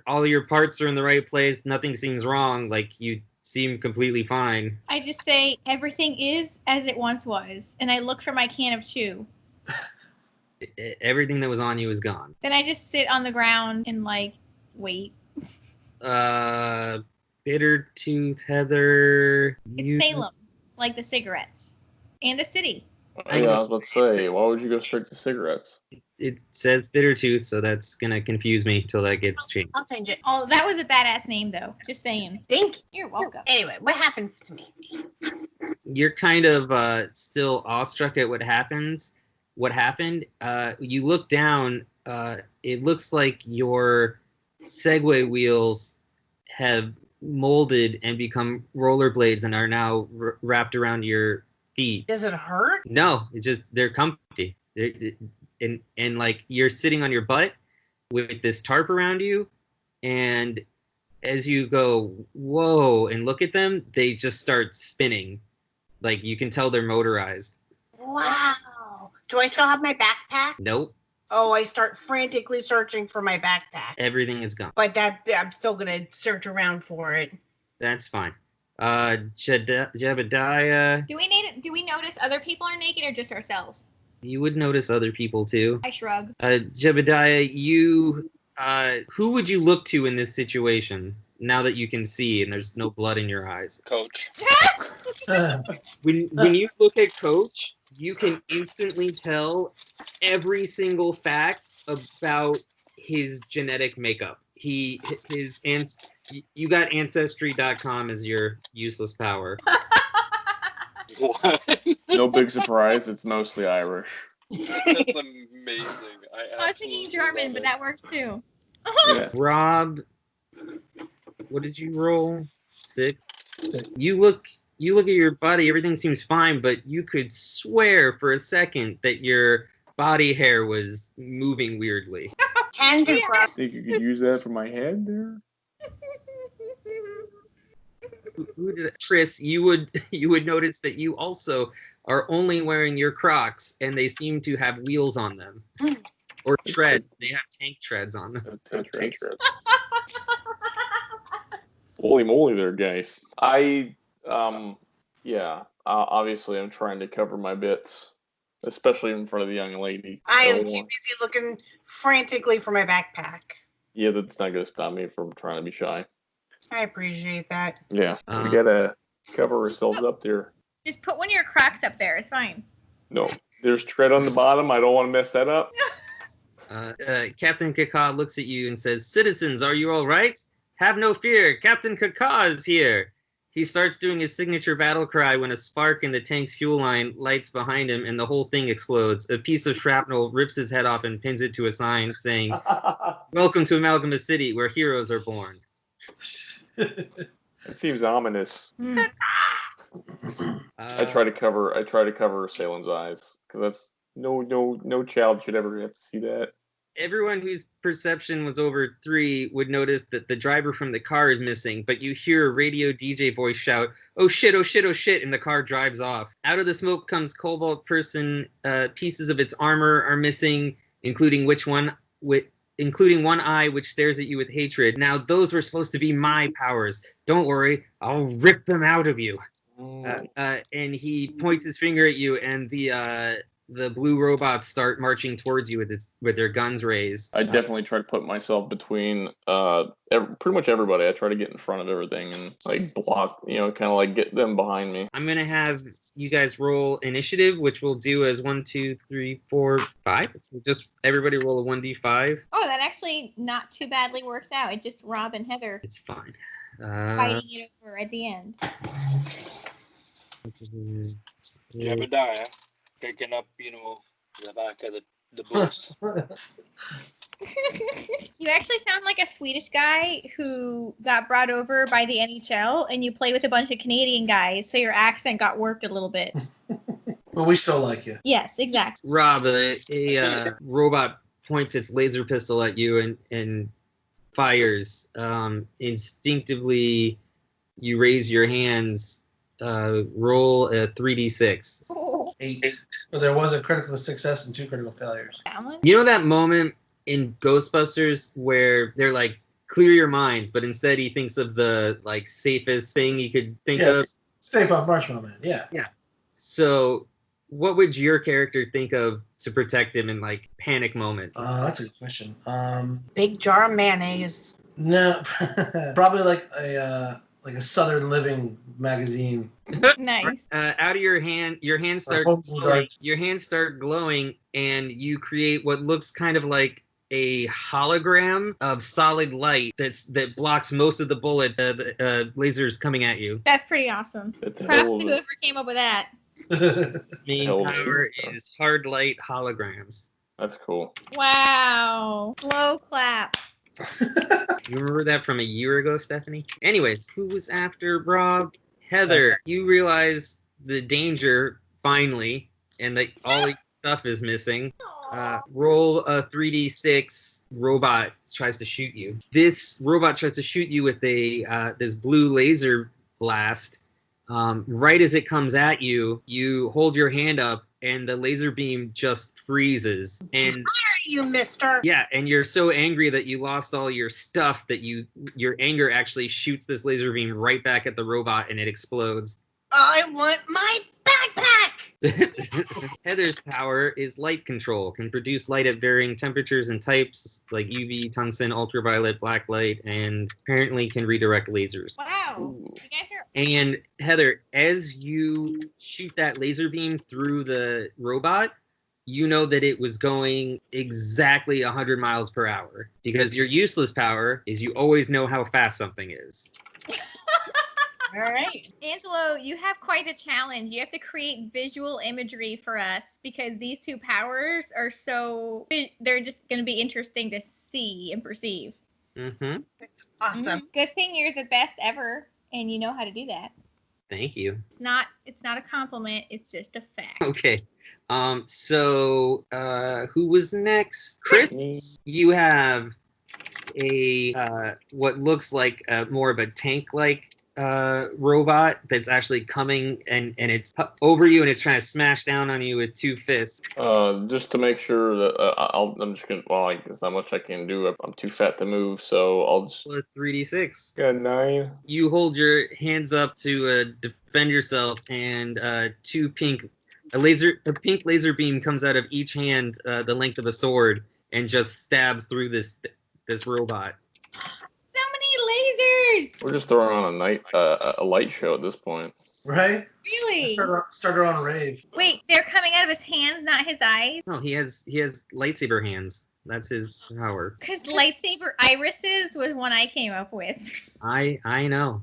All your parts are in the right place. Nothing seems wrong. Like you seem completely fine. I just say everything is as it once was, and I look for my can of chew. Everything that was on you is gone. Then I just sit on the ground and wait. Bitter Tooth, Heather. It's Salem, like the cigarettes, and the city. Yeah, I was about to say, why would you go straight to cigarettes? It says Bitter Tooth, so that's gonna confuse me till that gets changed. I'll change it. Oh, that was a badass name, though. Just saying. Thank you. You're welcome. Anyway, what happens to me? You're kind of still awestruck at what happened. You look down. It looks like your Segway wheels have molded and become rollerblades and are now wrapped around your feet. Does it hurt? No, it's just they're comfy. And like you're sitting on your butt with this tarp around you, and as you go, whoa, and look at them, they just start spinning. Like you can tell they're motorized. Wow. Do I still have my backpack? Nope, Oh, I start frantically searching for my backpack. everything is gone. But I'm still gonna search around for it. That's fine. Jebediah, Do we notice other people are naked or just ourselves? you would notice other people too. I shrug. Jebediah, who would you look to in this situation now that you can see and there's no blood in your eyes? Coach. When you look at Coach, you can instantly tell every single fact about his genetic makeup. You got Ancestry.com as your useless power. What? No big surprise. It's mostly Irish. That's amazing. I was thinking German, but that works too. Yeah. Rob, what did you roll? 6. Six. You look at your body, everything seems fine, but you could swear for a second that your body hair was moving weirdly. Can confirm. Think you could use that for my head there? Chris, you would notice that you also are only wearing your Crocs, and they seem to have wheels on them, or tread. They have tank treads on them. Tank treads. Holy moly there, guys. Obviously I'm trying to cover my bits, especially in front of the young lady. I am too busy looking frantically for my backpack. Yeah, that's not going to stop me from trying to be shy. I appreciate that. Yeah, we got to cover ourselves up there. Just put one of your Crocs up there. It's fine. No, there's tread on the bottom. I don't want to mess that up. Captain Kaka looks at you and says, "Citizens, are you all right? Have no fear. Captain Kaka is here." He starts doing his signature battle cry when a spark in the tank's fuel line lights behind him and the whole thing explodes. A piece of shrapnel rips his head off and pins it to a sign saying, "Welcome to Amalgama City, where heroes are born." It seems ominous. Mm. I try to cover Salem's eyes because that's no child should ever have to see that. Everyone whose perception was over 3 would notice that the driver from the car is missing, but you hear a radio DJ voice shout, "Oh shit, oh shit, oh shit," and the car drives off. Out of the smoke comes Cobalt Person. Pieces of its armor are missing, including one eye which stares at you with hatred. Now, those were supposed to be my powers. Don't worry, I'll rip them out of you. And he points his finger at you, and the blue robots start marching towards you with their guns raised. I definitely try to put myself between pretty much everybody. I try to get in front of everything and like block, kind of like get them behind me. I'm gonna have you guys roll initiative, which we'll do as 1, 2, 3, 4, 5. Just everybody roll a 1d5. Oh, that actually not too badly works out. It's just Rob and Heather It's fine. fighting it over at the end. Jebediah picking up, the back of the bus. You actually sound like a Swedish guy who got brought over by the NHL, and you play with a bunch of Canadian guys, so your accent got worked a little bit. But we still like you. Yes, exactly. Rob, a robot points its laser pistol at you and fires. Instinctively, you raise your hands. Roll a 3d6. 8. But there was a critical success and 2 critical failures. You know that moment in Ghostbusters where they're like, "Clear your minds," but instead he thinks of the like safest thing he could think of. Stay Puft Marshmallow Man. Yeah. So what would your character think of to protect him in like panic moments? That's a good question. Big jar of mayonnaise. No, probably like a Southern Living magazine. Nice. Out of your hands start Homes and glowing. Gardens. Your hands start glowing, and you create what looks kind of like a hologram of solid light that blocks most of the bullets, lasers coming at you. That's pretty awesome. It's a Props hell to of a- whoever came up with that. Its main Hell of a power shooter. is hard light holograms. That's cool. Wow. Slow clap. You remember that from a year ago, Stephanie? Anyways, who was after Rob? Heather, you realize the danger finally, and that all your stuff is missing. Roll a 3d6. Robot tries to shoot you. This robot tries to shoot you with a this blue laser blast. Right as it comes at you, you hold your hand up, and the laser beam just freezes. And Where are you, mister? yeah, and you're so angry that you lost all your stuff that your anger actually shoots this laser beam right back at the robot, and it explodes. I want my backpack. Heather's power is light control, can produce light at varying temperatures and types like UV, tungsten, ultraviolet, black light, and apparently can redirect lasers. Wow. Ooh. You guys are And Heather, as you shoot that laser beam through the robot, you know that it was going exactly 100 miles per hour, because your useless power is you always know how fast something is. All right. Angelo, you have quite the challenge. You have to create visual imagery for us because these two powers are they're just going to be interesting to see and perceive. Mm-hmm. Awesome. Good thing you're the best ever and you know how to do that. Thank you. It's not a compliment, it's just a fact. Okay. So who was next? Chris, you have a what looks like more of a tank-like robot that's actually coming, and it's over you, and it's trying to smash down on you with two fists. Just to make sure that I'm just gonna. Well, there's not much I can do. I'm too fat to move, so I'll just. Plus 3d6. Got 9. You hold your hands up to defend yourself, and a pink laser beam comes out of each hand, the length of a sword, and just stabs through this robot. So many lasers! We're just throwing on a light show at this point. Right? Really? Start her on rave. Wait, they're coming out of his hands, not his eyes? No, he has lightsaber hands. That's his power. Because lightsaber irises was one I came up with. I know.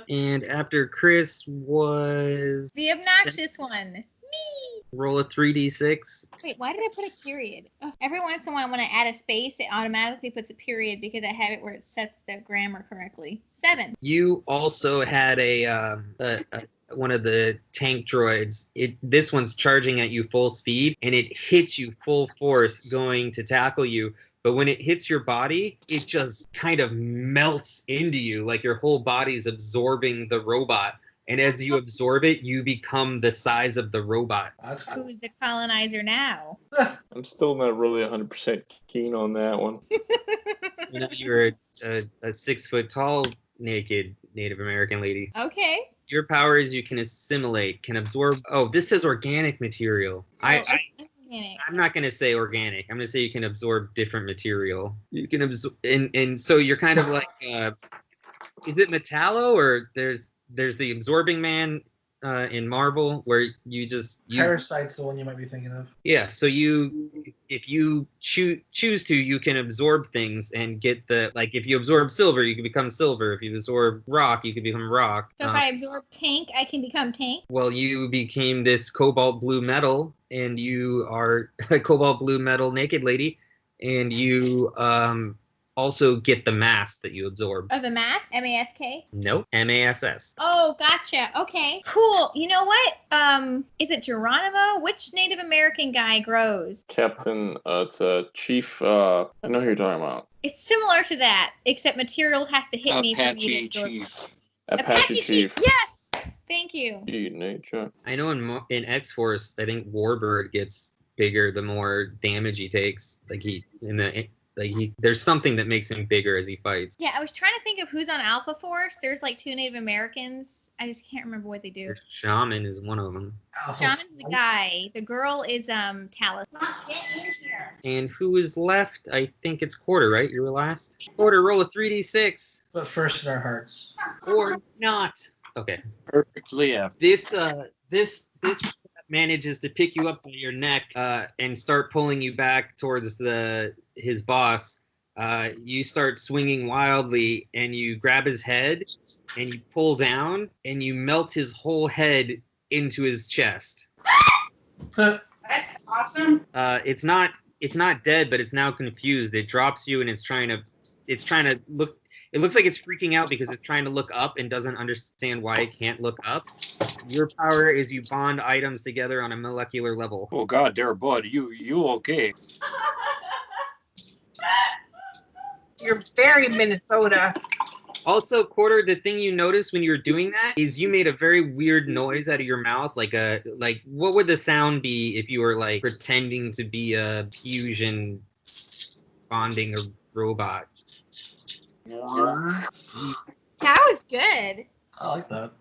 And after Chris was The obnoxious one. Me! roll a 3d6. Wait, why did I put a period? Ugh. Every once in a while when I add a space, it automatically puts a period because I have it where it sets the grammar correctly. 7. You also had a one of the tank droids. This one's charging at you full speed, and it hits you full force going to tackle you. But when it hits your body, it just kind of melts into you, like your whole body's absorbing the robot. And as you absorb it, you become the size of the robot. That's cool. Who's the colonizer now? I'm still not really 100% keen on that one. You know, you're a 6 foot tall naked Native American lady. Okay. Your power is you can assimilate, can absorb. Oh, this says organic material. I'm not going to say organic. I'm going to say you can absorb different material. You can absorb, and so you're kind of like, is it Metallo, or there's the absorbing man in Marvel where you Parasite's the one you might be thinking of. yeah. So if you choose to, you can absorb things and get if you absorb silver, you can become silver. If you absorb rock, you can become rock. So if I absorb tank, I can become tank? Well, you became this cobalt blue metal, and you are a cobalt blue metal naked lady, and you also get the mask that you absorb. Oh, the mask? M-A-S-K? Nope, MASS. Oh, gotcha. Okay, cool. You know what? Is it Geronimo? Which Native American guy grows? Captain, it's a chief. I know who you're talking about. It's similar to that, except material has to hit me. Apache Chief. Apache Chief. Yes! Thank you. Nature. I know in X-Force, I think Warbird gets bigger the more damage he takes. There's something that makes him bigger as he fights. Yeah, I was trying to think of who's on Alpha Force. There's like 2 Native Americans I just can't remember what they do. Your shaman is one of them. Shaman's the guy. The girl is Talus. Get in here. And who is left? I think it's Quarter, right? You were last. Quarter, roll a 3d6. But first in our hearts. Or not. Okay. Perfectly. Yeah. This manages to pick you up by your neck and start pulling you back towards his boss. You start swinging wildly, and you grab his head, and you pull down, and you melt his whole head into his chest. That's awesome. It's not dead, but it's now confused. It drops you, and it's trying to look. It looks like it's freaking out because it's trying to look up and doesn't understand why it can't look up. Your power is you bond items together on a molecular level. Oh God, dear bud, you okay? You're very Minnesota. Also, Quarter, the thing you noticed when you were doing that is you made a very weird noise out of your mouth, like what would the sound be if you were like pretending to be a fusion bonding a robot? That was good. I like that.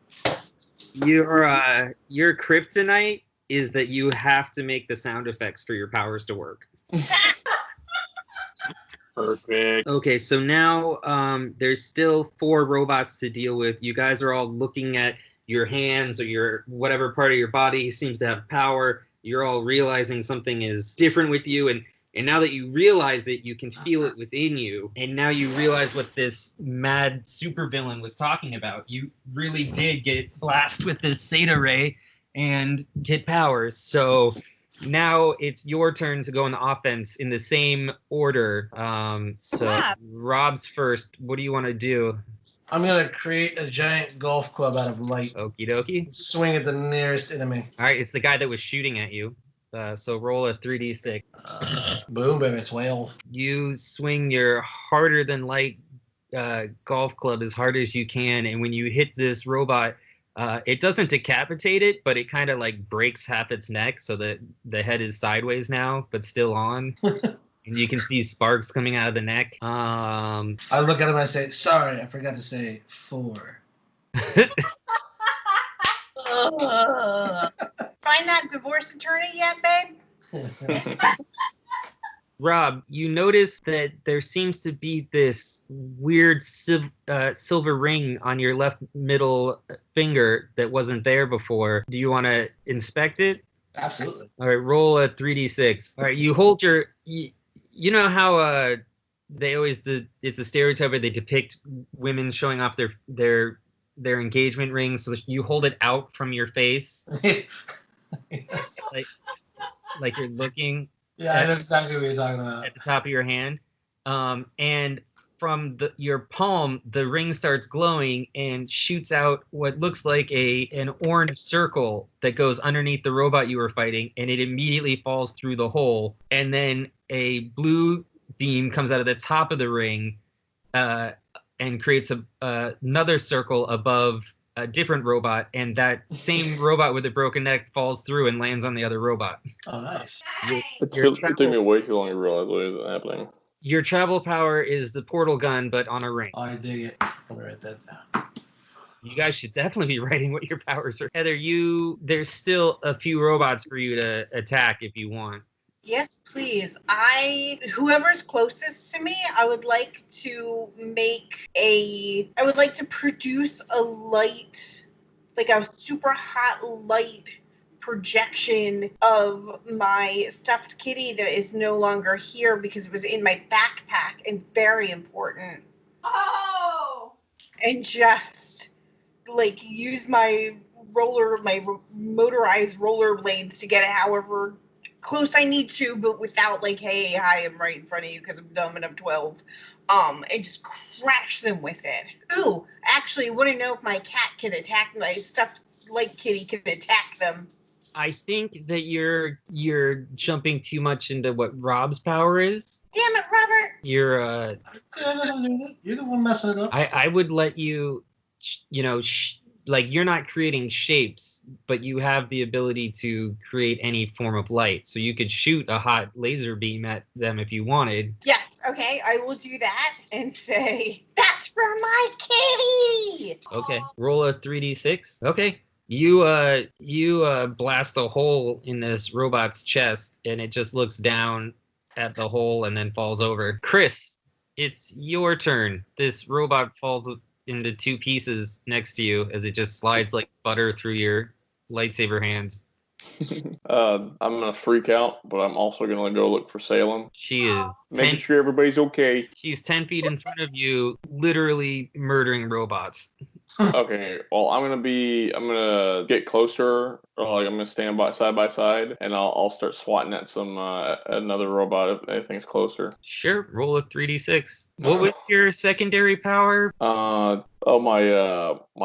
Your kryptonite is that you have to make the sound effects for your powers to work. Perfect. Okay, so now there's still 4 robots to deal with. You guys are all looking at your hands or your whatever part of your body seems to have power. You're all realizing something is different with you, and now that you realize it, you can feel it within you. And now you realize what this mad supervillain was talking about. You really did get blasted with this Zeta ray and get powers. So now it's your turn to go on the offense in the same order. Rob's first. What do you want to do? I'm going to create a giant golf club out of light. Okie dokie. Swing at the nearest enemy. All right, it's the guy that was shooting at you. So roll a 3d6. Boom, baby, 12. You swing your harder than light golf club as hard as you can, and when you hit this robot, it doesn't decapitate it, but it kind of like breaks half its neck, so that the head is sideways now, but still on. And you can see sparks coming out of the neck. I look at him and I say, sorry, I forgot to say 4. Find that divorce attorney yet, babe? Rob, you notice that there seems to be this weird silver ring on your left middle finger that wasn't there before. Do you want to inspect it? Absolutely. All right, roll a 3d6. All right, you hold your... You know how they always it's a stereotype where they depict women showing off their engagement rings, so you hold it out from your face, Yes. like you're looking. Yeah, I know exactly what you're talking about. At the top of your hand, and from your palm, the ring starts glowing and shoots out what looks like an orange circle that goes underneath the robot you were fighting, and it immediately falls through the hole, and then a blue beam comes out of the top of the ring and creates another circle above a different robot, and that same robot with a broken neck falls through and lands on the other robot. Oh, nice. It took me way too long to realize what was happening. Your travel power is the portal gun, but on a ring. Oh, I dig it. Let me write that down. You guys should definitely be writing what your powers are. Heather, there's still a few robots for you to attack if you want. Yes, please. Whoever's closest to me, I would like to produce a light, like a super hot light projection of my stuffed kitty that is no longer here because it was in my backpack and very important. Oh! And just like use my motorized rollerblades to get it however close I need to, but without like, hey, hi, I'm right in front of you because I'm dumb and I'm 12. And just crash them with it. Ooh, actually, want to know if my cat can attack my stuffed light kitty can attack them. I think that you're jumping too much into what Rob's power is. Damn it, Robert! You're You're the one messing it up. I would let you, like you're not creating shapes, but you have the ability to create any form of light. So you could shoot a hot laser beam at them if you wanted. Yes, okay, I will do that and say, that's for my kitty. Okay, roll a 3d6. Okay, you blast a hole in this robot's chest, and it just looks down at the hole and then falls over. Chris, it's your turn. This robot falls into two pieces next to you as it just slides like butter through your lightsaber hands. I'm gonna freak out, but I'm also gonna go look for Salem, She is making sure everybody's okay. She's 10 feet in front of you, literally murdering robots. Okay, well, I'm gonna get closer. Or like I'm gonna stand side by side, and I'll start swatting at some another robot if anything's closer. Sure, roll a 3d6. What was your secondary power? My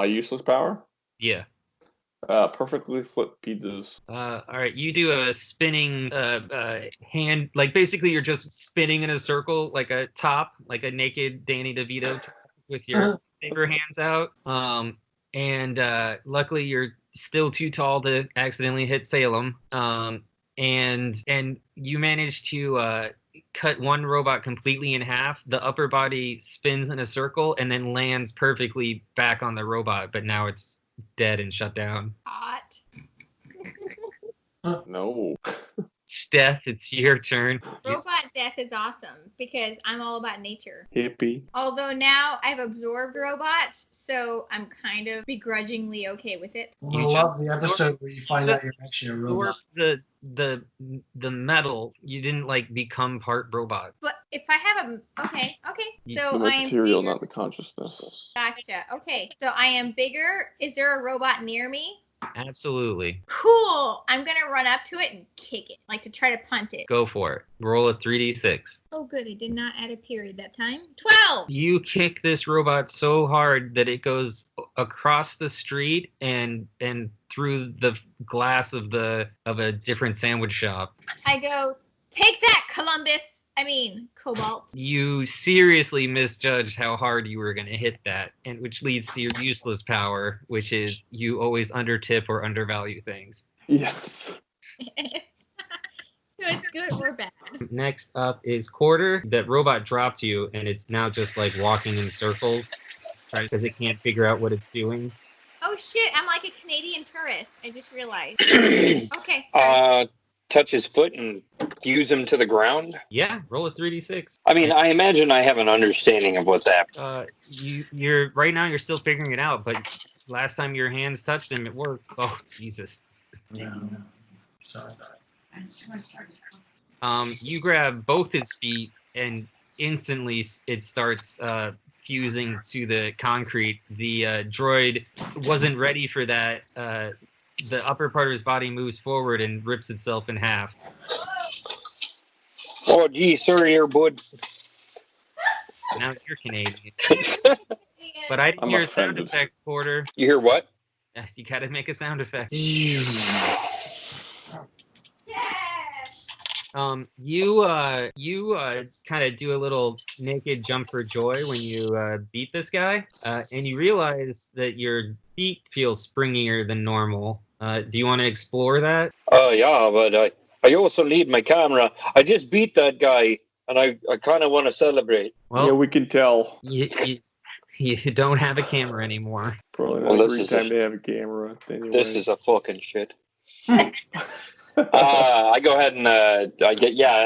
useless power. Yeah. Perfectly flipped pizzas. All right, you do a spinning hand, like basically you're just spinning in a circle, like a top, like a naked Danny DeVito with your saber hands out. And luckily you're still too tall to accidentally hit Salem. And you manage to cut one robot completely in half. The upper body spins in a circle and then lands perfectly back on the robot, but now it's dead and shut down. Hot. No. Steph, it's your turn. Robot death is awesome because I'm all about nature. Hippie. Although now I've absorbed robots, so I'm kind of begrudgingly okay with it. I love the episode where you find out you're actually a robot. The metal, you didn't like become part robot. But if I have a okay, so The I am material, bigger. not the consciousness. Gotcha. Okay, so I am bigger. Is there a robot near me? Absolutely. Cool. I'm gonna run up to it and kick it, like to try to punt it. Go for it. Roll a 3d6. Oh, good. I did not add a period that time. 12. You kick this robot so hard that it goes across the street and through the glass of a different sandwich shop. I go, take that, Columbus. I mean, Cobalt. You seriously misjudged how hard you were going to hit that, and which leads to your useless power, which is you always undertip or undervalue things. Yes. So it's good or bad. Next up is Quarter. That robot dropped you, and it's now just like walking in circles because it can't figure out what it's doing. Oh shit! I'm like a Canadian tourist. I just realized. Okay. Sorry. Touch his foot and fuse him to the ground. Yeah, roll a 3d6. I mean, I imagine I have an understanding of what's happening. You're right now. You're still figuring it out, but last time your hands touched him, it worked. Oh Jesus! Yeah. Sorry. You grab both its feet, and instantly it starts fusing to the concrete. The droid wasn't ready for that. The upper part of his body moves forward and rips itself in half. Oh, gee, sorry, here, bud. Now you're Canadian. But I didn't I'm hear a sound offended. effect, Porter. You hear what? Yes, you gotta make a sound effect. You kind of do a little naked jump for joy when you beat this guy, and you realize that your feet feel springier than normal. Do you want to explore that? Yeah, but I also need my camera. I just beat that guy, and I kind of want to celebrate. Well, Yeah, we can tell. you don't have a camera anymore. Probably Well, not this a great is time to have a camera. Anyway. This is a fucking shit. I go ahead and I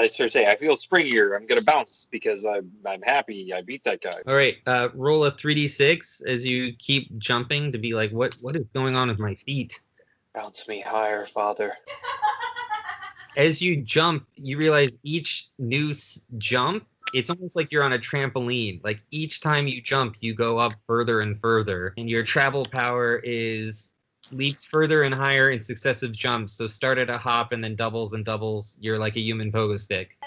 start saying I feel springier. I'm gonna bounce because I'm happy I beat that guy. All right, roll a 3d6 as you keep jumping to be like, what is going on with my feet? Bounce me higher, Father. As you jump, you realize each new jump, it's almost like you're on a trampoline. Like each time you jump, you go up further and further, and your travel power leaps further and higher in successive jumps. So start at a hop and then doubles and doubles. You're like a human pogo stick.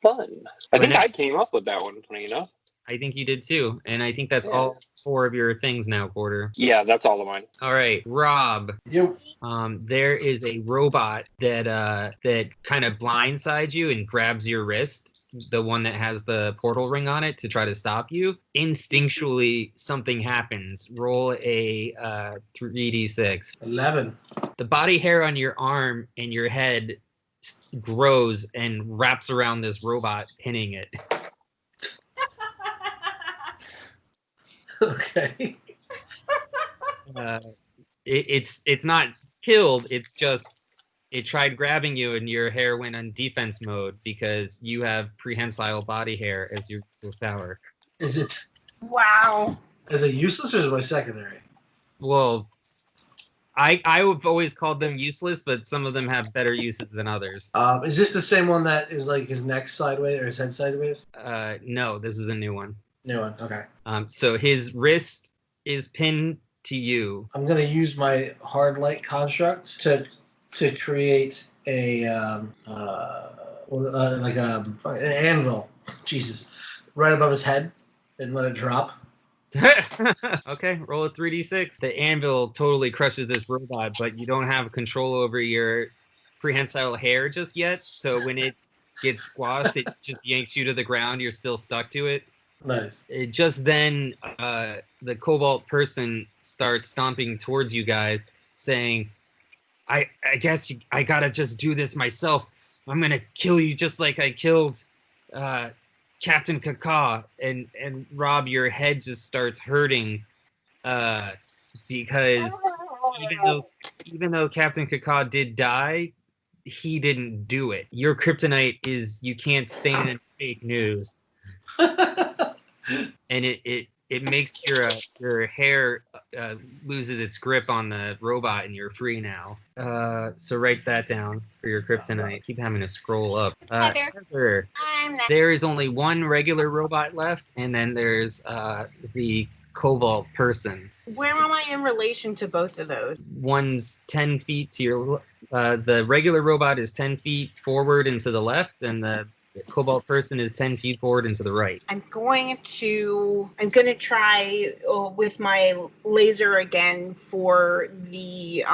Fun. I think I came up with that one, funny enough. I think you did too, and I think that's all 4 of your things now, Quarter. Yeah, that's all of mine. All right, Rob. You. There is a robot that kind of blindsides you and grabs your wrist, the one that has the portal ring on it, to try to stop you. Instinctually, something happens. Roll a 3d6. 11. The body hair on your arm and your head grows and wraps around this robot, pinning it. Okay. It's not killed. It's just it tried grabbing you, and your hair went on defense mode because you have prehensile body hair as your useless power. Is it Wow. useless or is it my secondary? Well, I've always called them useless, but some of them have better uses than others. Is this the same one that is like his neck sideways or his head sideways? No, this is a new one. New one. Okay. So his wrist is pinned to you. I'm gonna use my hard light construct to create a an anvil. Jesus, right above his head, and let it drop. Okay, roll a 3d6. The anvil totally crushes this robot, but you don't have control over your prehensile hair just yet. So when it gets squashed, it just yanks you to the ground. You're still stuck to it. Nice. Just then, the cobalt person starts stomping towards you guys, saying, I guess I gotta just do this myself. I'm gonna kill you just like I killed Captain Kaka. And Rob, your head just starts hurting because even though Captain Kaka did die, he didn't do it. Your kryptonite is you can't stand fake news, and it makes your hair loses its grip on the robot, and you're free now. So write that down for your kryptonite. Keep having to scroll up. Heather. I'm not. There is only one regular robot left, and then there's the cobalt person. Where am I in relation to both of those? One's 10 feet to your the regular robot is 10 feet forward and to the left, and the cobalt person is 10 feet forward and to the right. I'm going to try with my laser again for the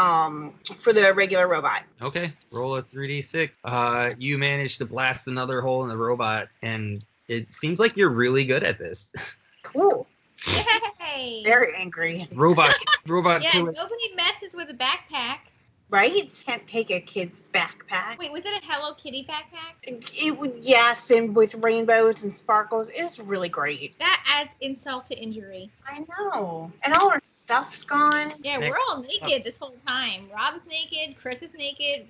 regular robot. Okay, roll a 3d6. You manage to blast another hole in the robot, and it seems like you're really good at this. Cool. Yay! Very angry. Robot Yeah, killer. nobody messes with a backpack. Right? Can't take a kid's backpack. Wait, was it a Hello Kitty backpack? It would, yes, and with rainbows and sparkles. It's really great. That adds insult to injury. I know. And all our stuff's gone. Yeah, we're all naked this whole time. Rob's naked, Chris is naked,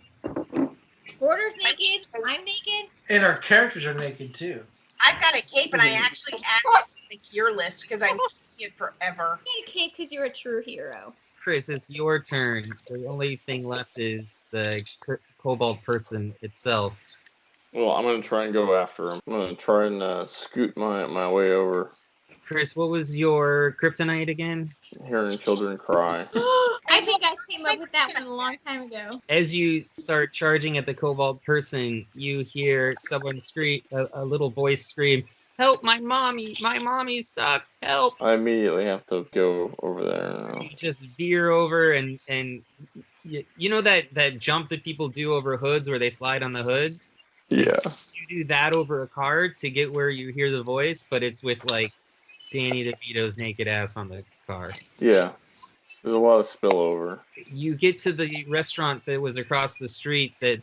Porter's naked, I'm naked. And our characters are naked too. I've got a cape, and I actually added it to the gear list because I'm keeping it forever. You get a cape because you're a true hero. Chris, it's your turn. The only thing left is the cobalt person itself. Well, I'm gonna try and go after him. I'm gonna try and scoot my way over. Chris, what was your kryptonite again? Hearing children cry. I think I came up with that one a long time ago. As you start charging at the cobalt person, you hear someone scream, a little voice scream, "Help, my mommy's stuck, help." I immediately have to go over there now. You just veer over and you know that jump that people do over hoods where they slide on the hoods? Yeah. You do that over a car to get where you hear the voice, but it's with like Danny DeVito's naked ass on the car. Yeah. There's a lot of spillover. You get to the restaurant that was across the street that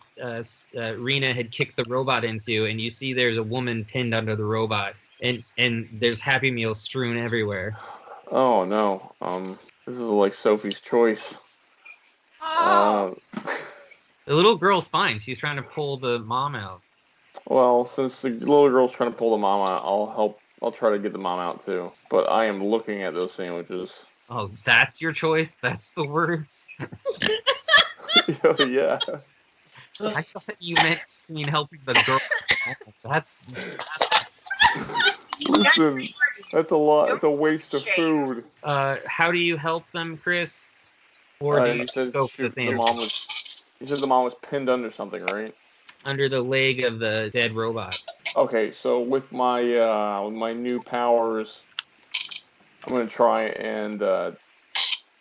Rena had kicked the robot into, and you see there's a woman pinned under the robot, and there's Happy Meals strewn everywhere. Oh no. This is like Sophie's Choice. Oh, The little girl's fine. She's trying to pull the mom out. Well, since the little girl's trying to pull the mom out, I'll help. I'll try to get the mom out too. But I am looking at those sandwiches. Oh, that's your choice? That's the word? Oh, yeah. I thought you mean helping the girl. That's Listen, that's a lot. It's a waste of food. how do you help them, Chris? Or do you He said go for the the sandwich? mom was. He said the mom was pinned under something, right? Under the leg of the dead robot. Okay, so with my new powers, I'm gonna try and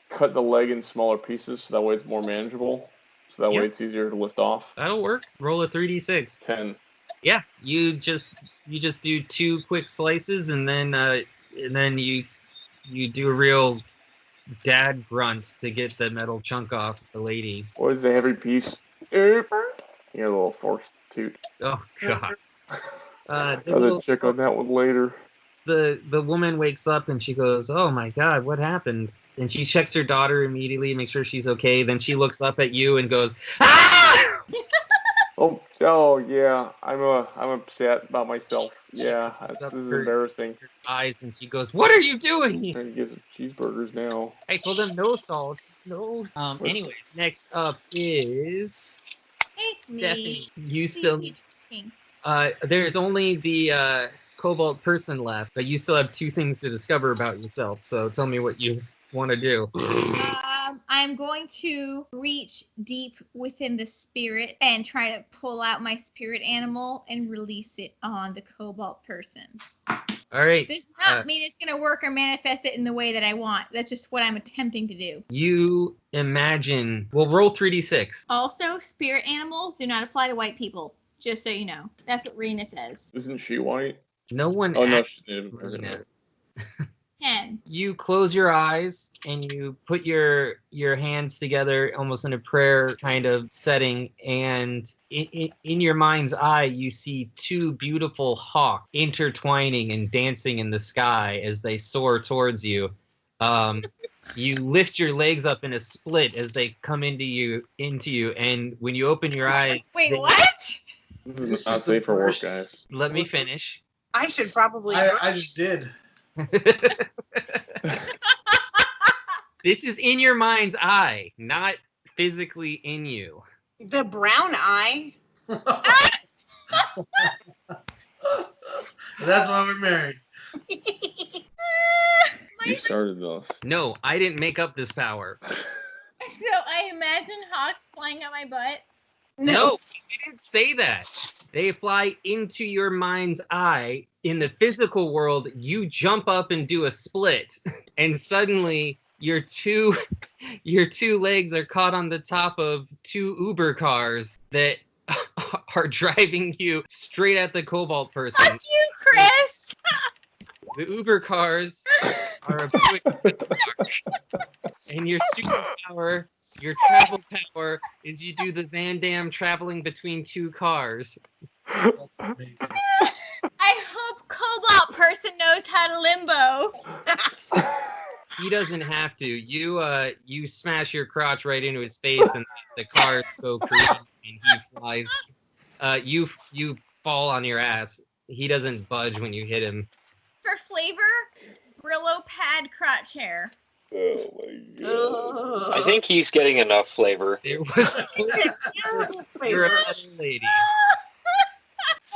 cut the leg in smaller pieces so that way it's more manageable. So that way Yep. it's easier to lift off. That'll work. Roll a 3d6. 10. Yeah, you just do 2 quick slices, and then you do a real dad grunt to get the metal chunk off the lady. What is the heavy piece? Oop. You a little force toot. Oh god. The I'll little, check on that one later. the woman wakes up and she goes, "Oh my God, what happened?" And she checks her daughter immediately, makes sure she's okay. Then she looks up at you and goes, "Ah!" Oh yeah, I'm upset about myself. Yeah, this is embarrassing. Her eyes, and she goes, "What are you doing?" Trying to get some cheeseburgers now. I told them no salt, no. Anyways, next up is It's me. Stephanie. You Please still. keep talking. There's only the Cobalt person left, but you still have 2 things to discover about yourself. So tell me what you want to do. I'm going to reach deep within the spirit and try to pull out my spirit animal and release it on the Cobalt person. All right. Does not mean it's going to work or manifest it in the way that I want. That's just what I'm attempting to do. You imagine. We'll roll 3d6. Also, spirit animals do not apply to white people. Just so you know. That's what Rena says. Isn't she white? No one. Oh no, asked she's Native American. Rena. 10. You close your eyes and you put your hands together almost in a prayer kind of setting, and in your mind's eye you see 2 beautiful hawks intertwining and dancing in the sky as they soar towards you. You lift your legs up in a split as they come into you, and when you open your eyes. Wait, what? This is not safe for work, guys. Let me finish. I should probably. I just did. This is in your mind's eye, not physically in you. The brown eye. That's why we're married. You started this. No, I didn't make up this power. So I imagine hawks flying at my butt. No, you didn't say that. They fly into your mind's eye. In the physical world, you jump up and do a split, and suddenly your two legs are caught on the top of 2 Uber cars that are driving you straight at the Cobalt person. Fuck you, Chris! The Uber cars are a quick and your superpower, your travel power, is you do the Van Damme traveling between 2 cars. That's amazing. I hope Cobalt person knows how to limbo. He doesn't have to. You smash your crotch right into his face, and the cars go crazy, and he flies. You fall on your ass. He doesn't budge when you hit him. For flavor, Brillo pad crotch hair. Oh my god. I think he's getting enough flavor. There was you're a better lady.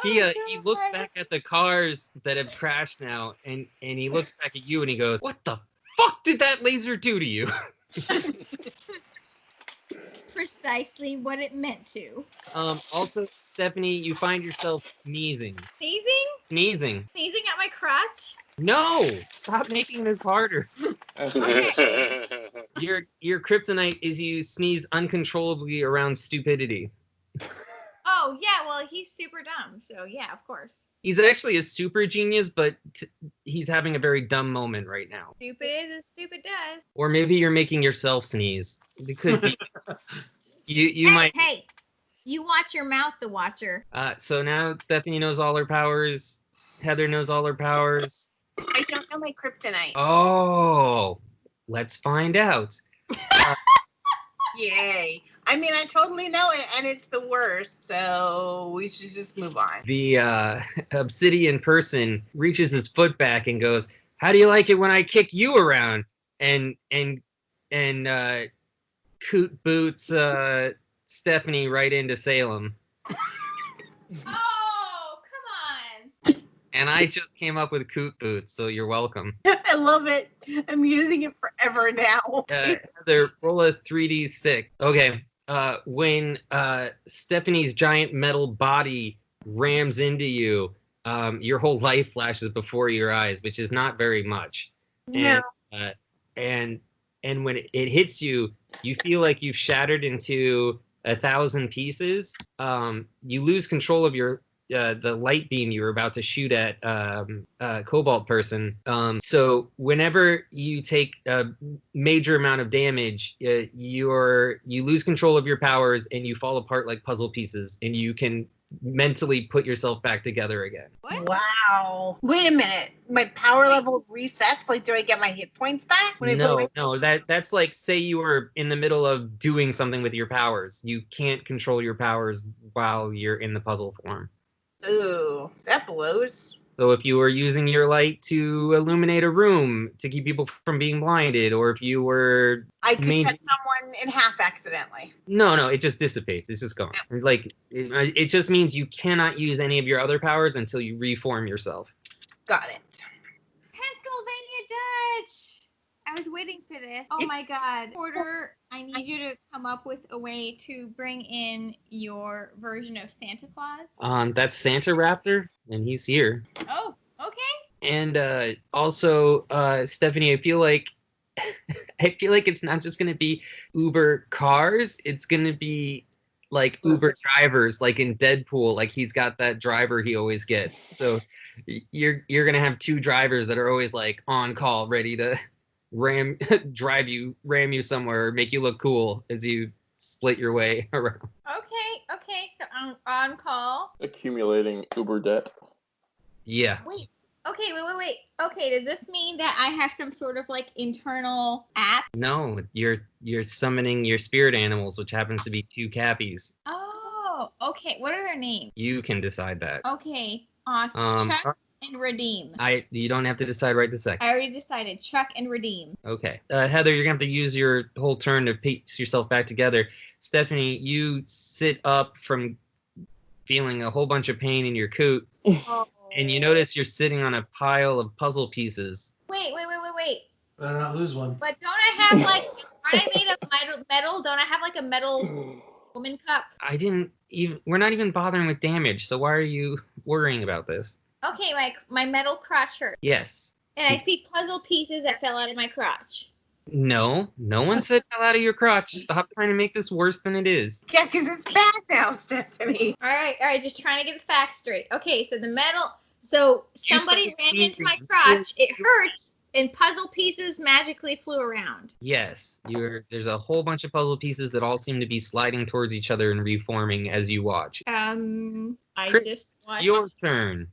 He looks back at the cars that have crashed now, and he looks back at you and he goes, "What the fuck did that laser do to you?" Precisely what it meant to. Also, Stephanie, you find yourself sneezing. Sneezing? Sneezing. Sneezing at my crotch? No! Stop making this harder. Your kryptonite is you sneeze uncontrollably around stupidity. Oh, yeah, well, he's super dumb, so yeah, of course. He's actually a super genius, but he's having a very dumb moment right now. Stupid is as stupid does. Or maybe you're making yourself sneeze. It could be. You Hey, might. hey, you watch your mouth, the watcher. So now Stephanie knows all her powers. Heather knows all her powers. I don't know my kryptonite. Oh, let's find out. Yay. I mean, I totally know it, and it's the worst, so we should just move on. The obsidian person reaches his foot back and goes, "How do you like it when I kick you around?" And Coot boots Stephanie right into Salem. Oh, come on. And I just came up with Coot boots, so you're welcome. I love it. I'm using it forever now. Heather, roll a 3d6. Okay. When Stephanie's giant metal body rams into you, your whole life flashes before your eyes, which is not very much. No. And when it hits you, you feel like you've shattered into 1,000 pieces. You lose control of your the light beam you were about to shoot at Cobalt person. So whenever you take a major amount of damage, you lose control of your powers and you fall apart like puzzle pieces, and you can mentally put yourself back together again. What? Wow. Wait a minute. My power level resets? Like, do I get my hit points back? When I put No, that's like, say you were in the middle of doing something with your powers. You can't control your powers while you're in the puzzle form. Ooh, that blows. So if you were using your light to illuminate a room to keep people from being blinded, or if you were I could cut someone in half accidentally. No, it just dissipates. It's just gone. Like, it just means you cannot use any of your other powers until you reform yourself. Got it. Pennsylvania Dutch. I was waiting for this. Oh my God. Porter, I need you to come up with a way to bring in your version of Santa Claus. That's Santa Raptor, and he's here. Oh, okay. And also, Stephanie, I feel like it's not just gonna be Uber cars. It's gonna be like Uber drivers, like in Deadpool. Like he's got that driver he always gets. So you're gonna have two drivers that are always like on call, ready to ram you somewhere, or make you look cool as you split your way around. Okay. So I'm on call. Accumulating Uber debt. Yeah. Wait. Okay, wait. Okay, does this mean that I have some sort of like internal app? No, you're summoning your spirit animals, which happens to be two cappies. Oh, okay. What are their names? You can decide that. Okay, awesome. Chuck and Redeem. You don't have to decide right this second. I already decided. Chuck and Redeem. Okay. Heather, you're going to have to use your whole turn to piece yourself back together. Stephanie, you sit up from feeling a whole bunch of pain in your coot, and you notice you're sitting on a pile of puzzle pieces. Wait. Better not lose one. But don't I have like, aren't I made of metal? Don't I have like a metal woman cup? We're not even bothering with damage, so why are you worrying about this? Okay, my metal crotch hurt. Yes. And I see puzzle pieces that fell out of my crotch. No one said fell out of your crotch. Stop trying to make this worse than it is. Yeah, because it's bad now, Stephanie. All right, just trying to get the facts straight. Okay, so the metal, so somebody ran into my crotch, it hurts, and puzzle pieces magically flew around. Yes, there's a whole bunch of puzzle pieces that all seem to be sliding towards each other and reforming as you watch. I just watched. Your turn.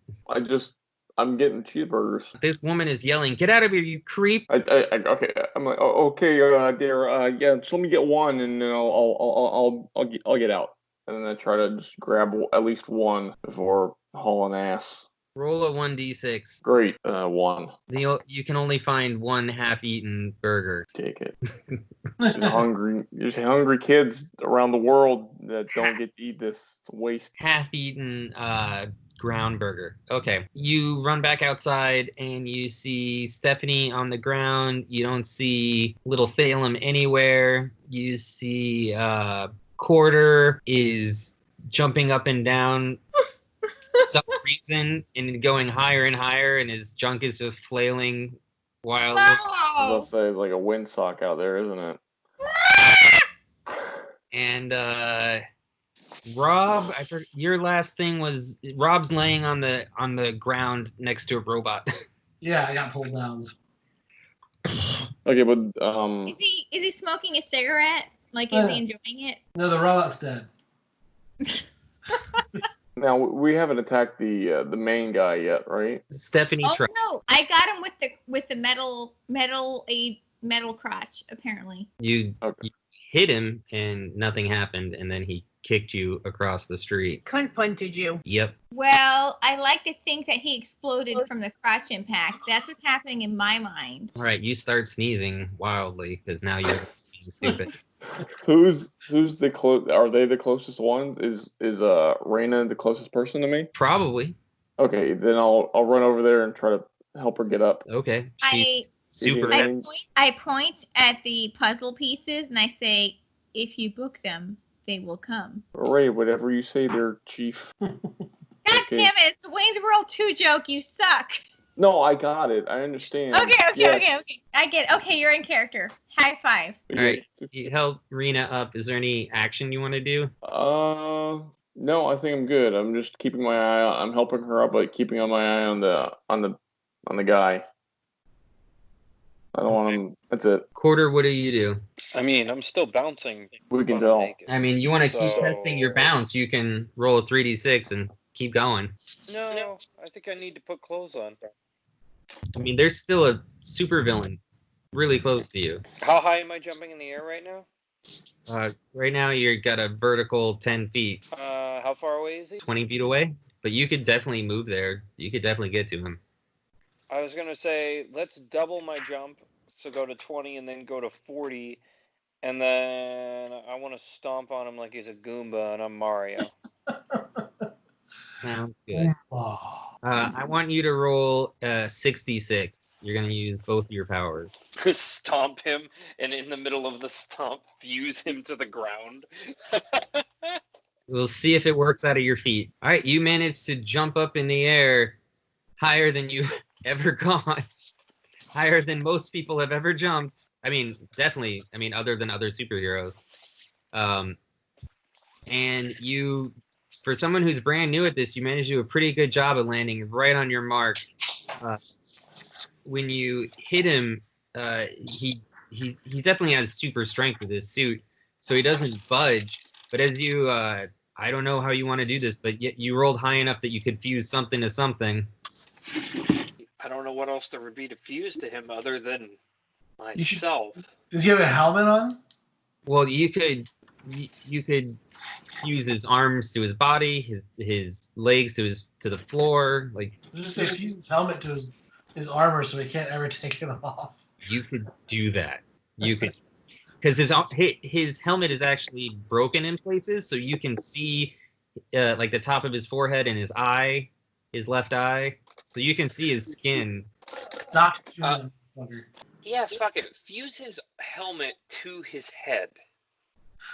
I'm getting cheeseburgers. This woman is yelling, "Get out of here, you creep!" Okay. I'm like, oh, okay, dear. Yeah, just let me get one, and then I'll get out. And then I try to just grab at least one before hauling ass. Roll a 1d6. Great, 1. You can only find one half-eaten burger. Take it. There's hungry kids around the world that don't get to eat this. It's a waste. Half-eaten ground burger. Okay. You run back outside and you see Stephanie on the ground. You don't see Little Salem anywhere. You see Quarter is jumping up and down for some reason and going higher and higher, and his junk is just flailing wildly. I'll say it's like a windsock out there, isn't it? And Rob, your last thing was Rob's laying on the ground next to a robot. Yeah, I got pulled down. Okay, but Is he smoking a cigarette? Like, is he enjoying it? No, the robot's dead. Now we haven't attacked the main guy yet, right? Stephanie. Oh no, I got him with the metal crotch. Apparently. You hit him and nothing happened, and then he kicked you across the street. Cunt punted you. Yep. Well, I like to think that he exploded from the crotch impact. That's what's happening in my mind. All right, you start sneezing wildly because now you're being stupid. Who's the close? Are they the closest ones? Is Raina the closest person to me? Probably. Okay, then I'll run over there and try to help her get up. Okay. I point at the puzzle pieces and I say, if you book them, they will come. Ray, whatever you say there, Chief. God damn it, it's a Wayne's World 2 joke, you suck. No, I got it. I understand. Okay. Yes. I get it. Okay, you're in character. High five. All right. You help Rena up. Is there any action you want to do? No, I think I'm good. I'm just keeping my eye on, I'm helping her up, but keeping on my eye on the guy. I don't want him. That's it. Quarter, what do you do? I mean, I'm still bouncing. We can when I'm tell. naked. I mean, you want to keep So- testing your bounce, you can roll a 3d6 and keep going. No, I think I need to put clothes on. I mean, there's still a supervillain really close to you. How high am I jumping in the air right now? Right now, you've got a vertical 10 feet, How far away is he? 20 feet away, but you could definitely move there. You could definitely get to him. I was gonna say let's double my jump, so go to 20 and then go to 40, and then I want to stomp on him like he's a Goomba and I'm Mario. Sounds good. Oh. I want you to roll 66. You're going to use both your powers. Stomp him, and in the middle of the stomp, fuse him to the ground. We'll see if it works out of your feet. All right, you managed to jump up in the air higher than you've ever gone. Higher than most people have ever jumped. I mean, definitely. I mean, other than other superheroes. And you, for someone who's brand new at this, you managed to do a pretty good job of landing right on your mark. When you hit him, he definitely has super strength with his suit, so he doesn't budge. But as you, I don't know how you want to do this, but yet you rolled high enough that you could fuse something to something. I don't know what else there would be to fuse to him other than You should- myself. Does he have a helmet on? Well, you could fuse his arms to his body, his legs to the floor. Like, Just say fuse his helmet to his armor so he can't ever take it off. you could do that. You could, because his helmet is actually broken in places, so you can see like the top of his forehead and his eye, his left eye, so you can see his skin. Doctor Doom, motherfucker. Yeah, fuck it. Fuse his helmet to his head.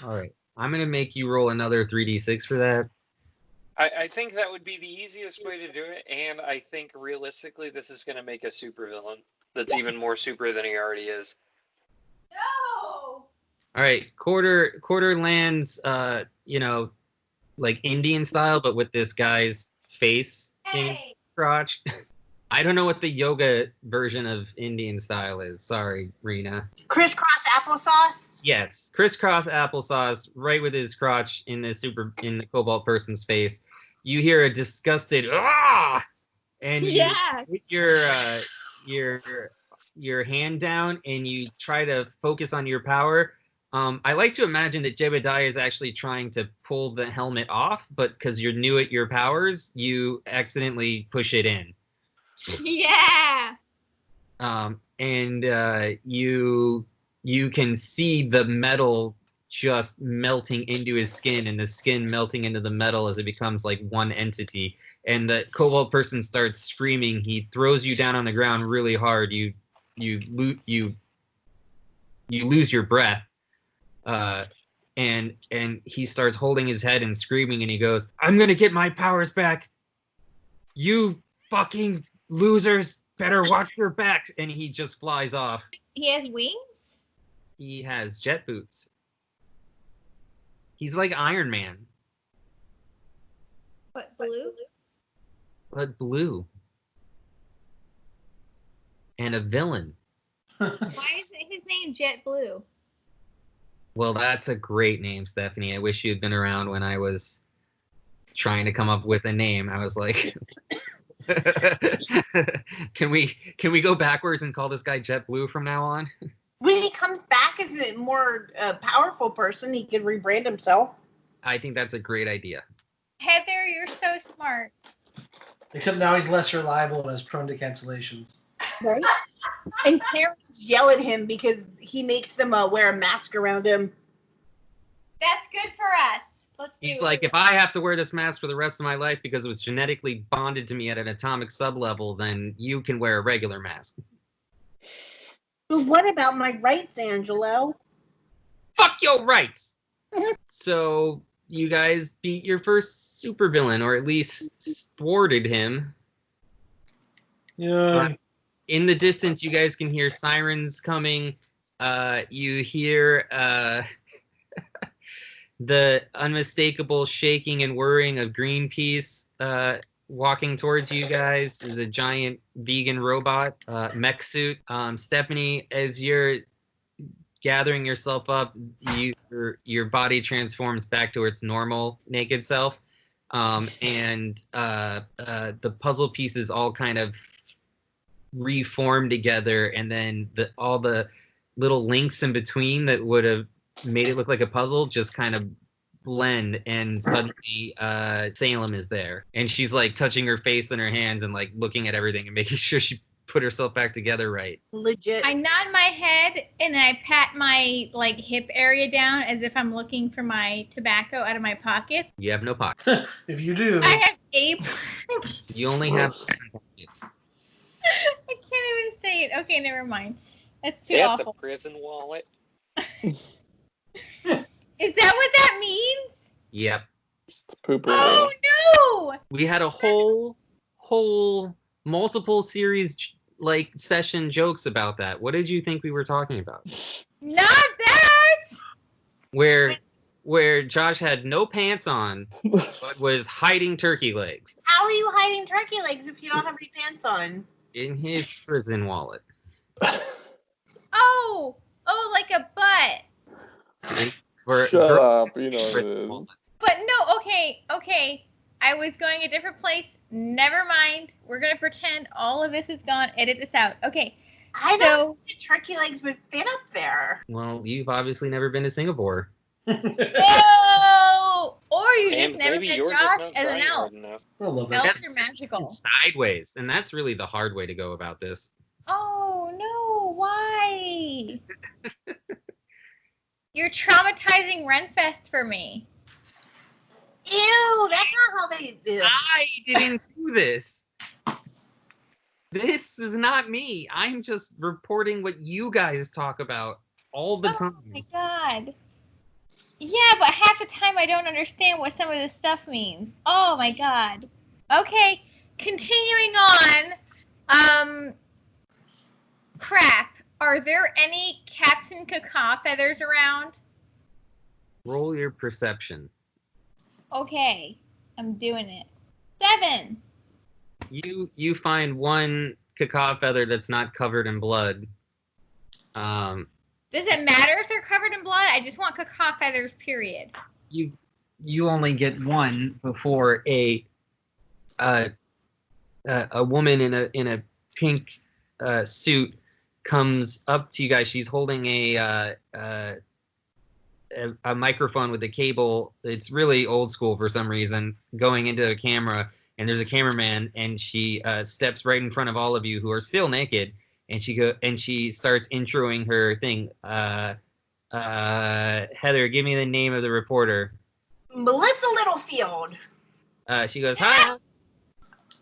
All right, I'm gonna make you roll another 3d6 for that. I think that would be the easiest way to do it, and I think realistically this is going to make a supervillain that's even more super than he already is. No. All right, quarter lands, like Indian style, but with this guy's face in his Hey. crotch. I don't know what the yoga version of Indian style is. Sorry, Rena. Crisscross applesauce. Yes, crisscross applesauce right with his crotch in the cobalt person's face. You hear a disgusted ah, and you Yes. put your hand down and you try to focus on your power. I like to imagine that Jebediah is actually trying to pull the helmet off, but because you're new at your powers, you accidentally push it in. Yeah. And you can see the metal just melting into his skin and the skin melting into the metal as it becomes like one entity. And the cobalt person starts screaming. He throws you down on the ground really hard. You lose your breath. And he starts holding his head and screaming, and he goes, "I'm gonna get my powers back. You fucking losers better watch your backs." And he just flies off. He has wings? He has jet boots. He's like Iron Man, What, blue? but blue. And a villain. Why is his name Jet Blue? Well, that's a great name, Stephanie. I wish you had been around when I was trying to come up with a name. I was like, can we go backwards and call this guy Jet Blue from now on? When he comes back as a more powerful person, he can rebrand himself. I think that's a great idea. Heather, you're so smart. Except now he's less reliable and is prone to cancellations. Right? And parents yell at him because he makes them wear a mask around him. That's good for us. Let's do He's it. like, if I have to wear this mask for the rest of my life because it was genetically bonded to me at an atomic sublevel, then you can wear a regular mask. But what about my rights, Angelo? Fuck your rights! So you guys beat your first supervillain, or at least thwarted him. Yeah. In the distance, you guys can hear sirens coming. You hear the unmistakable shaking and whirring of Greenpeace walking towards you guys is a giant vegan robot mech suit. Stephanie, as you're gathering yourself up, your body transforms back to its normal naked self, and the puzzle pieces all kind of reform together, and then all the little links in between that would have made it look like a puzzle just kind of blend, and suddenly Salem is there, and she's like touching her face in her hands and like looking at everything and making sure she put herself back together right. Legit. I nod my head and I pat my like hip area down as if I'm looking for my tobacco out of my pocket. You have no pockets. If you do, I have a. You only have pockets. I can't even say it. Okay, never mind. That's too That's awful. a prison wallet. Is that what that means? Yep. Pooper. Oh no! We had a whole multiple series like session jokes about that. What did you think we were talking about? Not that! Where Josh had no pants on but was hiding turkey legs How are you hiding turkey legs if you don't have any pants on? in his prison wallet. Oh, like a butt. For Shut girl- up. You know prison it is. wallet. But no, okay. I was going a different place. Never mind. We're gonna pretend all of this is gone. Edit this out. Okay. I So- don't think turkey legs would fit up there. Well, you've obviously never been to Singapore. Oh! Or you just And never maybe met yours is Josh not as an trying elf. hard enough. I love it. Elves are magical. Sideways, and that's really the hard way to go about this. Oh no! Why? You're traumatizing Renfest for me. Ew, that's not how they do. I didn't do this. This is not me. I'm just reporting what you guys talk about all the time. Oh my god. Yeah, but half the time I don't understand what some of this stuff means. Oh my god. Okay, continuing on. Crap. Are there any Captain Caca feathers around? Roll your perception. Okay, I'm doing it. 7. You find one caca feather that's not covered in blood. Does it matter if they're covered in blood? I just want caca feathers, period. You only get one before a woman in a pink suit comes up to you guys. She's holding a microphone with a cable. It's really old school for some reason, going into a camera, and there's a cameraman, and she steps right in front of all of you who are still naked, and she starts introing her thing. Heather, give me the name of the reporter. Melissa Littlefield. She goes, "Hi,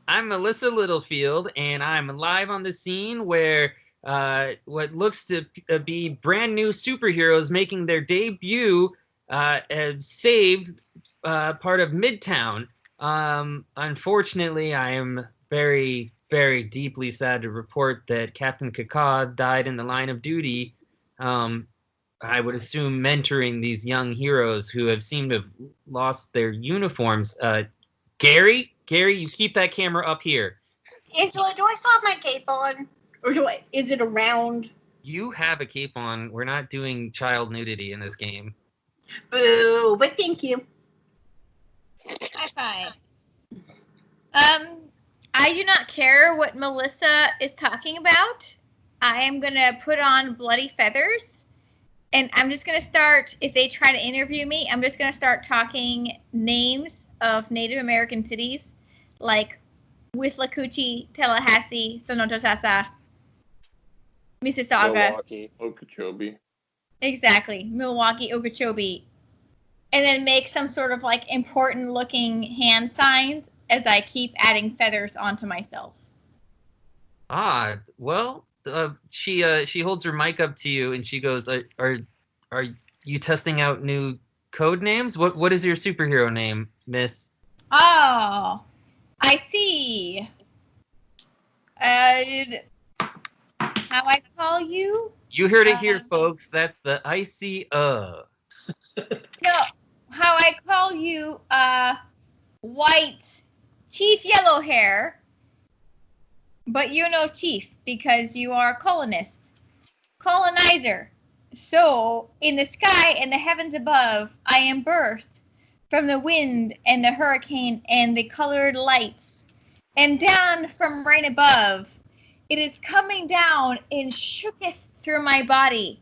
I'm Melissa Littlefield, and I'm live on the scene where what looks to be brand new superheroes making their debut have saved part of Midtown. Unfortunately, I am very, very deeply sad to report that Captain Caca died in the line of duty. I would assume mentoring these young heroes who have seemed to have lost their uniforms. Gary, you keep that camera up here. Angela, do I still have my cape on? Or is it around? You have a cape on. We're not doing child nudity in this game. Boo, but thank you. High five. I do not care what Melissa is talking about. I am gonna put on bloody feathers, and I'm just gonna start. If they try to interview me, I'm just gonna start talking names of Native American cities, like Withlacoochee, Tallahassee, Sonotosasa, Mississauga. Milwaukee. Okeechobee. Exactly, Milwaukee, Okeechobee, and then make some sort of like important looking hand signs as I keep adding feathers onto myself. Well, she holds her mic up to you and she goes, "Are you testing out new code names? What is your superhero name, Miss?" Oh, I see. How I call you? You heard it here, folks. That's the icy No, how I call you, white Chief Yellowhair, but you're no chief because you are a colonizer. So, in the sky and the heavens above, I am birthed from the wind and the hurricane and the colored lights. And down from right above, it is coming down and shooketh through my body.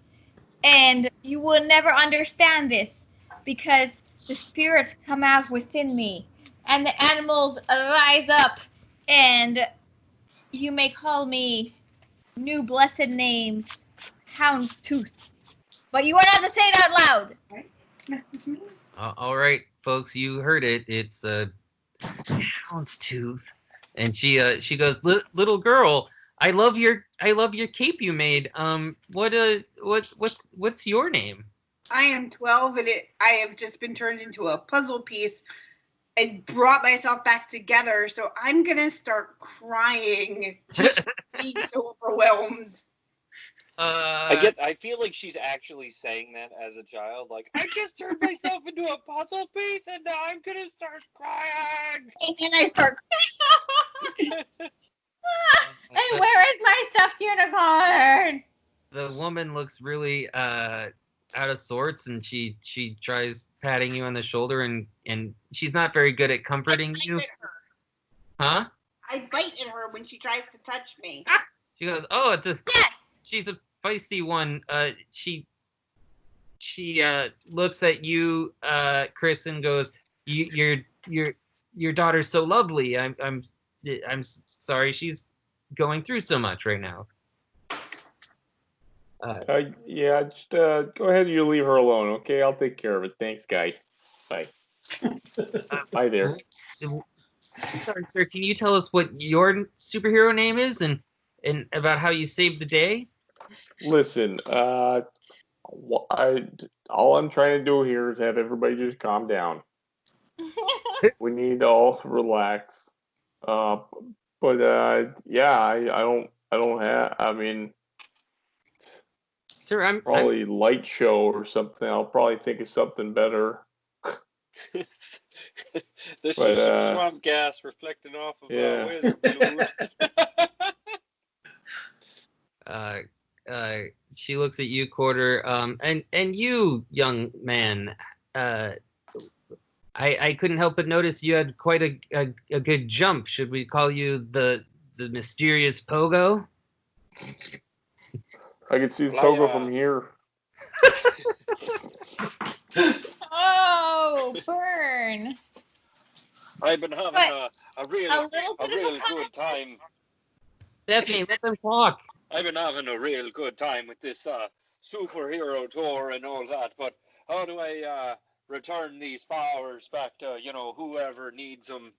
And you will never understand this because the spirits come out within me and the animals rise up, and you may call me new blessed names, Houndstooth. But you are not to say it out loud. All right, folks, you heard it. It's Houndstooth, and she goes, little girl, I love your cape you made. What's your name? I am 12, and I have just been turned into a puzzle piece and brought myself back together. So I'm gonna start crying, just being so overwhelmed. I feel like she's actually saying that as a child. Like, I just turned myself into a puzzle piece, and now I'm gonna start crying. And then I start. And where is my stuffed unicorn? The woman looks really out of sorts, and she tries patting you on the shoulder, and she's not very good at comforting you. Huh? I bite at her when she tries to touch me. She goes, oh, it's a Yes. she's a feisty one. She looks at you, Chris, and goes, your daughter's so lovely. I'm sorry she's going through so much right now. Yeah, just go ahead and you leave her alone, okay? I'll take care of it. Thanks, guy. Bye. Bye there. Sorry, sir. Can you tell us what your superhero name is and about how you saved the day? Listen, all I'm trying to do here is have everybody just calm down. We need to all relax. Yeah, I don't have. I mean, Sir, I'm probably light show or something. I'll probably think of something better. This But, is some swamp gas reflecting off of yeah. Wiz Blue. She looks at you, Quarter, and you, young man. I couldn't help but notice you had quite a good jump. Should we call you the mysterious Pogo? I can see Pogo from here. Oh, burn. I've been having But a real good time. Stephanie, let them talk. I've been having a real good time with this superhero tour and all that, but how do I return these powers back to, whoever needs them?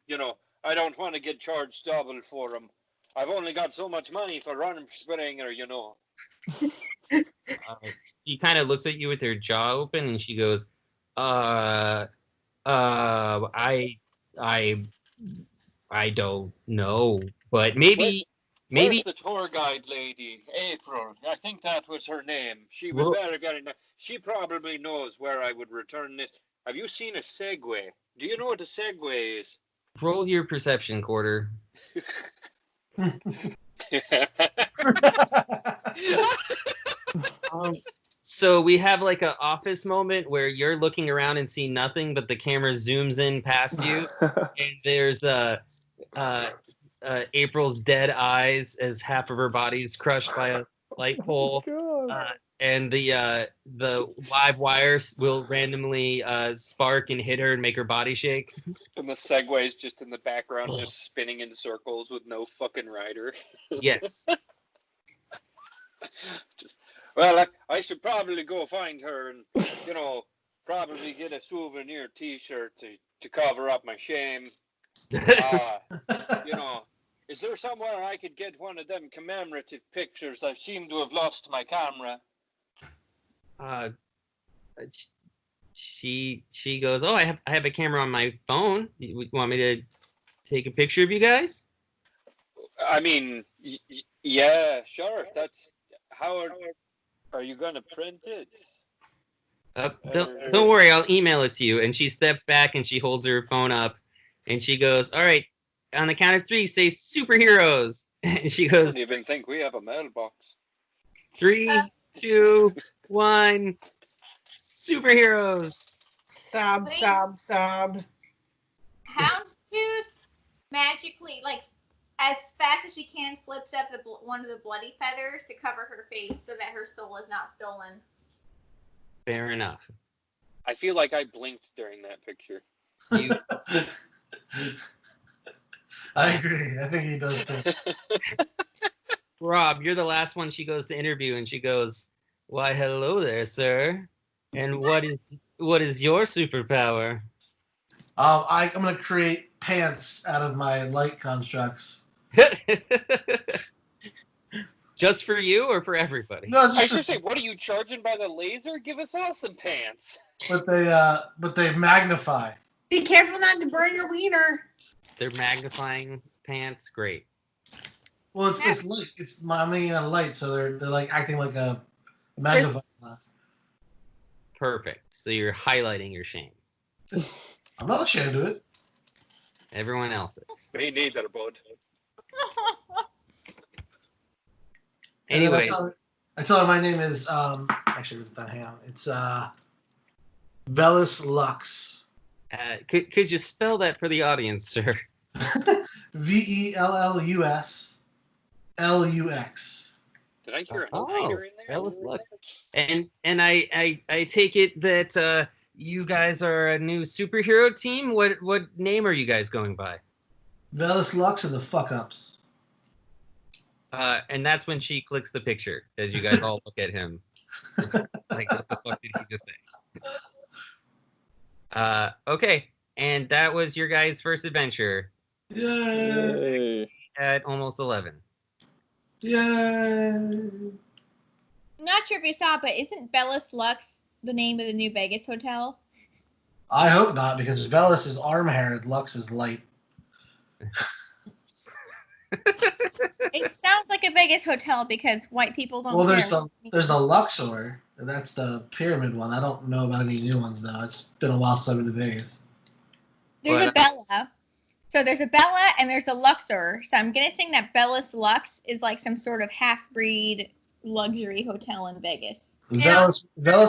I don't want to get charged double for them. I've only got so much money for Rumspringer, She kind of looks at you with her jaw open, and she goes, I don't know, but maybe Where's the tour guide lady? April. I think that was her name. She was very nice. She probably knows where I would return this. Have you seen a Segway? Do you know what a Segway is? roll your perception, Quarter. So we have like an office moment where you're looking around and see nothing, but the camera zooms in past you, and there's April's dead eyes as half of her body's crushed by a light pole, and the live wires will randomly spark and hit her and make her body shake. And the Segway's just in the background, just spinning in circles with no fucking rider. Yes. Well, I should probably go find her and, probably get a souvenir T-shirt to cover up my shame. Is there somewhere I could get one of them commemorative pictures? I seem to have lost my camera. She goes, oh, I have a camera on my phone. You want me to take a picture of you guys? I mean, yeah, sure. That's how are you gonna print it? Don't worry, I'll email it to you. And she steps back and she holds her phone up, and she goes, all right, on the count of 3, say superheroes. And she I goes, don't even think we have a mailbox. 3, 2, 1, superheroes. Sob, Wait. sob, sob. Houndstooth magically, like, as fast as she can, flips up one of the bloody feathers to cover her face so that her soul is not stolen. Fair enough. I feel like I blinked during that picture. You, I agree. I think he does too. Rob, you're the last one she goes to interview, and she goes, "Why, hello there, sir. And what is your superpower?" I'm gonna create pants out of my light constructs. Just for you or for everybody? No, I was just gonna say, what are you charging by the laser? Give us all some pants. but they magnify. Be careful not to burn your wiener. They're magnifying pants. Great. Well, it's light. I'm making it out of light, so they're like acting like a magnifying glass. Perfect. So you're highlighting your shame. I'm not ashamed of it. Everyone else is. Me neither, bud. And then Anyway, I tell her my name is actually hang on. It's Velis Lux. could you spell that for the audience, sir? VELLUS LUX. Did I hear a Oh, niner in there? that was luck. And I take it that you guys are a new superhero team. What name are you guys going by? Velis Lux and the fuck ups. And that's when she clicks the picture as you guys all look at him. Like, what the fuck did he just say? Okay, and that was your guys' first adventure Yay! Yay. at almost 11. Yay! Not sure if you saw, but isn't Bellis Lux the name of the new Vegas hotel? I hope not, because Velis is arm hair and Lux is light. It sounds like a Vegas hotel because white people don't Well, care. there's the Luxor, and that's the pyramid one. I don't know about any new ones though. It's been a while since I've been to Vegas. There's a Bella. So there's a Bella and there's a Luxor. So I'm guessing that Bellis Lux is like some sort of half-breed luxury hotel in Vegas. Velis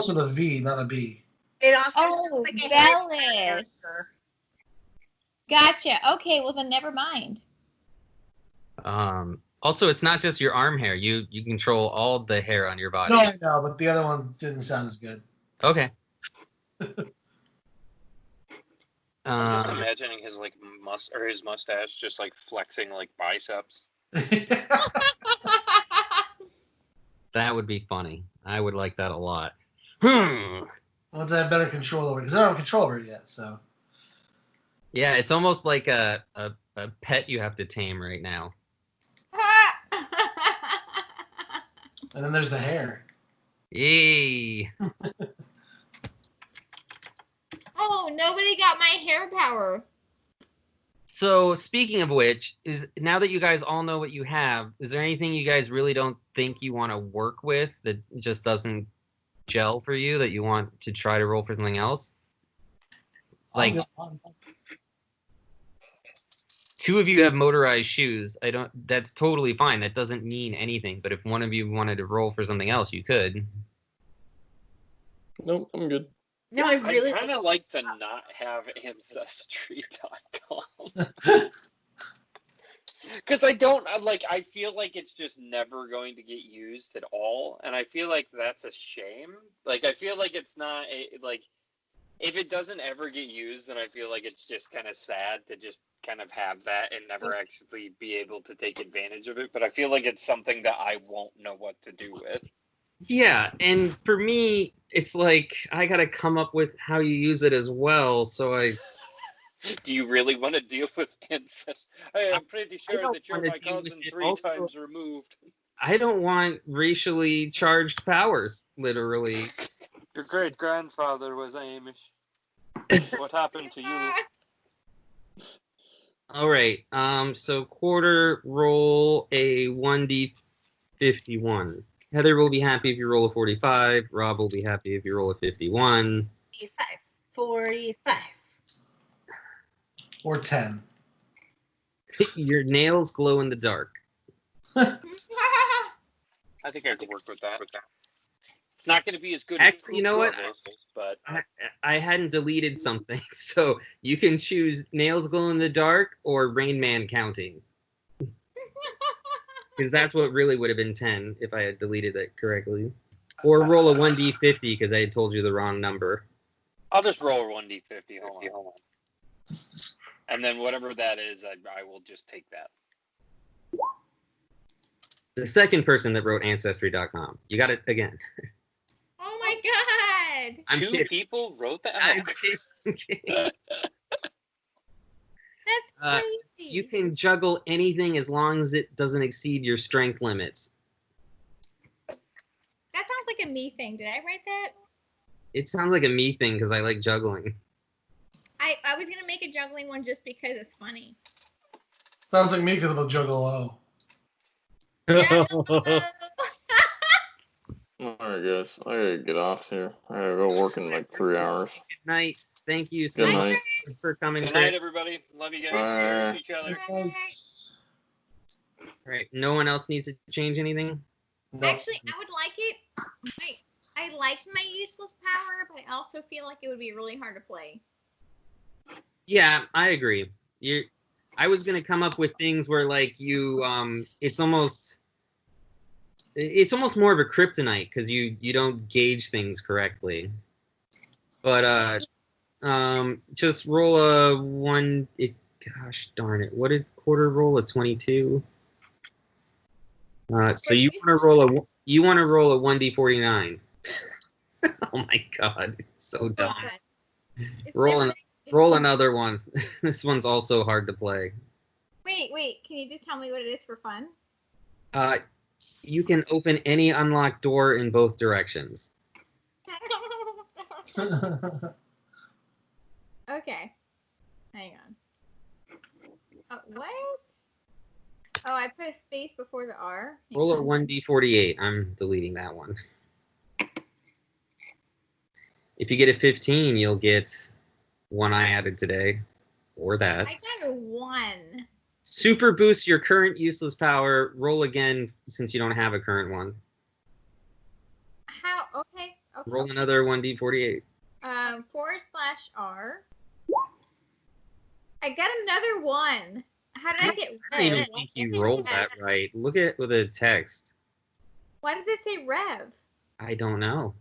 with a V, not a B. It also Oh, sounds like a Harry Potter Bellis. character. Gotcha. Okay, well then never mind. Also, it's not just your arm hair. You control all the hair on your body. No, I know, but the other one didn't sound as good. Okay. I'm just imagining his like his mustache just like flexing like biceps. That would be funny. I would like that a lot. Once I have better control over it, because I don't have control over it yet. So Yeah, it's almost like a pet you have to tame right now. and then there's the hair. Yay! Oh, nobody got my hair power. So speaking of which, is now that you guys all know what you have, is there anything you guys really don't think you want to work with that just doesn't gel for you that you want to try to roll for something else? Like, two of you have motorized shoes. That's totally fine. That doesn't mean anything. But if one of you wanted to roll for something else, you could. Nope, I'm good. No, I really kind of like to not have Ancestry.com. Because I feel like it's just never going to get used at all. And I feel like that's a shame. Like, I feel like it's not, if it doesn't ever get used, then I feel like it's just kind of sad to just kind of have that and never actually be able to take advantage of it. But I feel like it's something that I won't know what to do with. Yeah, and for me, it's like I gotta come up with how you use it as well. So Do you really want to deal with ancestors? I'm pretty sure don't that you're wanna my deal with cousin it. 3 Also, times removed. I don't want racially charged powers, literally. Your great grandfather was Amish. What happened to you? All right. So quarter roll a 1d51. Heather will be happy if you roll a 45. Rob will be happy if you roll a 51. 45. Or 10. Your nails glow in the dark. I think I could work with that. It's not going to be as good Actually, as you know what? levels, but I hadn't deleted something, so you can choose nails glow in the dark or Rain Man counting. Because that's what really would have been 10 if I had deleted it correctly. Or roll a 1d50 because I had told you the wrong number. I'll just roll a 1d50. Hold on. And then whatever that is, I will just take that. The second person that wrote Ancestry.com. You got it again. Oh my god! I'm Two kidding. people wrote that? I'm kidding. That's crazy. You can juggle anything as long as it doesn't exceed your strength limits. That sounds like a me thing. Did I write that? It sounds like a me thing because I like juggling. I was gonna make a juggling one just because it's funny. Sounds like me because I'm a juggalo. Juggalo. All right, guys. I gotta get off here. I gotta go work in like 3 hours. Good night. Thank you so Good much night. for coming. Good Chris. night, everybody. Love you guys. Bye. Each other. All right. No one else needs to change anything? No. Actually, I would like it. I like my useless power, but I also feel like it would be really hard to play. Yeah, I agree. I was gonna come up with things where like you, it's almost more of a kryptonite because you don't gauge things correctly. But just roll a one. Gosh darn it! What did quarter roll? A 22. So you want to roll a 1d49. Oh my god, it's so dumb. God. It's Roll never- roll another one. This one's also hard to play. Wait. Can you just tell me what it is for fun? You can open any unlocked door in both directions. Okay. Hang on. What? Oh, I put a space before the R. Hang Roll a on. 1d48. I'm deleting that one. If you get a 15, you'll get one I added today, or that. I got a 1. Super boosts your current useless power. Roll again since you don't have a current one. How? Okay. Roll another 1d48. /R. I got another 1. How did I get I don't even Rev? think you rolled that right. Look at with the text. Why does it say Rev? I don't know.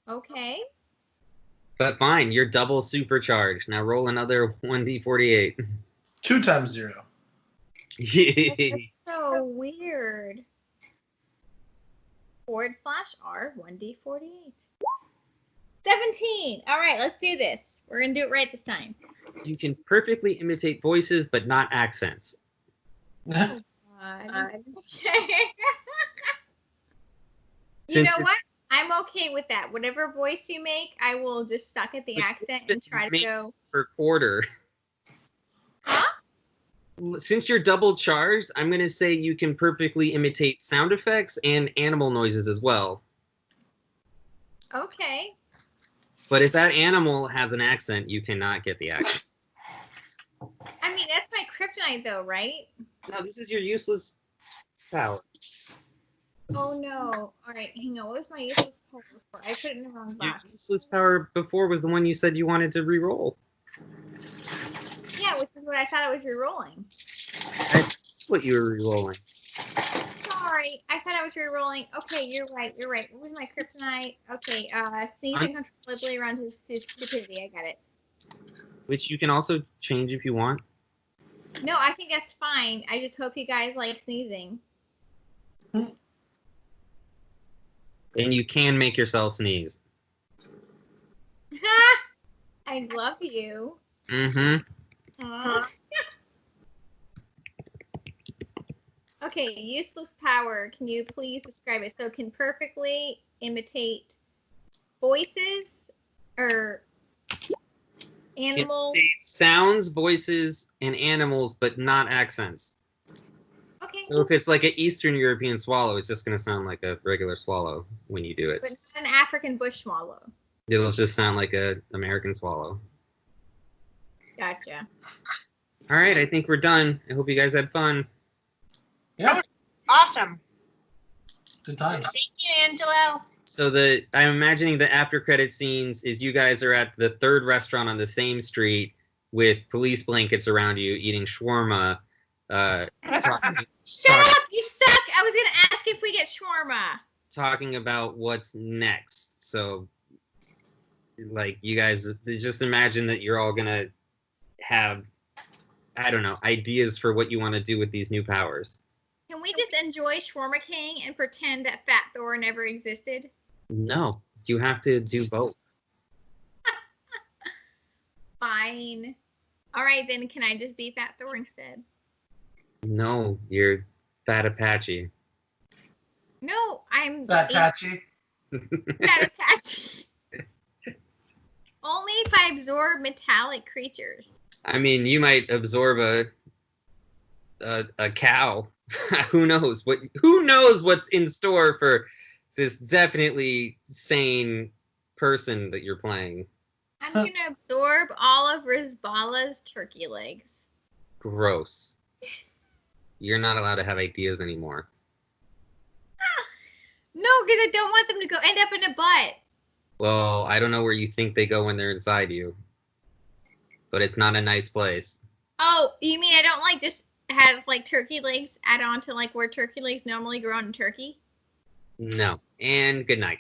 Okay. But fine, you're double supercharged. Now roll another 1d48. 2 times 0. That's so weird. /R 1d48. 17. All right, let's do this. We're gonna do it right this time. You can perfectly imitate voices, but not accents. God. Okay. You Since know it's- what? I'm okay with that. Whatever voice you make, I will just stuck at the But accent and try to make go. Per quarter. Huh? Since you're double charged, I'm going to say you can perfectly imitate sound effects and animal noises as well. Okay. But if that animal has an accent, you cannot get the accent. I mean, that's my kryptonite, though, right? No, this is your useless power. Oh no! All right, hang on. What was my useless power before? I put it in the wrong Your box. useless power before was the one you said you wanted to re-roll. Yeah, which is what I thought I was re-rolling. That's what you were re-rolling. Sorry, I thought I was re-rolling. Okay, you're right. You're right. What was my kryptonite? Okay, sneeze uncontrollably around his stupidity. I got it. Which you can also change if you want. No, I think that's fine. I just hope you guys like sneezing. And you can make yourself sneeze. I love you. Mm-hmm. Okay, useless power. Can you please describe it? So, can perfectly imitate voices or animals. Sounds, voices, and animals, but not accents. Okay, So if it's like an Eastern European swallow, it's just going to sound like a regular swallow when you do it. but not an African bush swallow. It'll just sound like an American swallow. Gotcha. All right, I think we're done. I hope you guys had fun. Yeah, Awesome. good times. Thank you, Angelo. So I'm imagining the after credit scenes is you guys are at the third restaurant on the same street with police blankets around you, eating shawarma. Talking, Shut up! You suck! I was gonna ask if we get shawarma. talking about what's next. So, like, you guys just imagine that you're all gonna have, I don't know, ideas for what you want to do with these new powers. Can we just enjoy Shawarma King and pretend that Fat Thor never existed? No, you have to do both. Fine. All right, then can I just be Fat Thor instead? No, you're Fat Apache. No, I'm Fat Tachi. Fat Apache. Only if I absorb metallic creatures. I mean, you might absorb a cow. Who knows what's in store for this definitely sane person that you're playing. I'm gonna absorb all of Rizbala's turkey legs. Gross. You're not allowed to have ideas anymore. No, because I don't want them to go end up in a butt. Well, I don't know where you think they go when they're inside you, but it's not a nice place. Oh, you mean I don't like just have like turkey legs add on to like where turkey legs normally grow on turkey? No. And good night.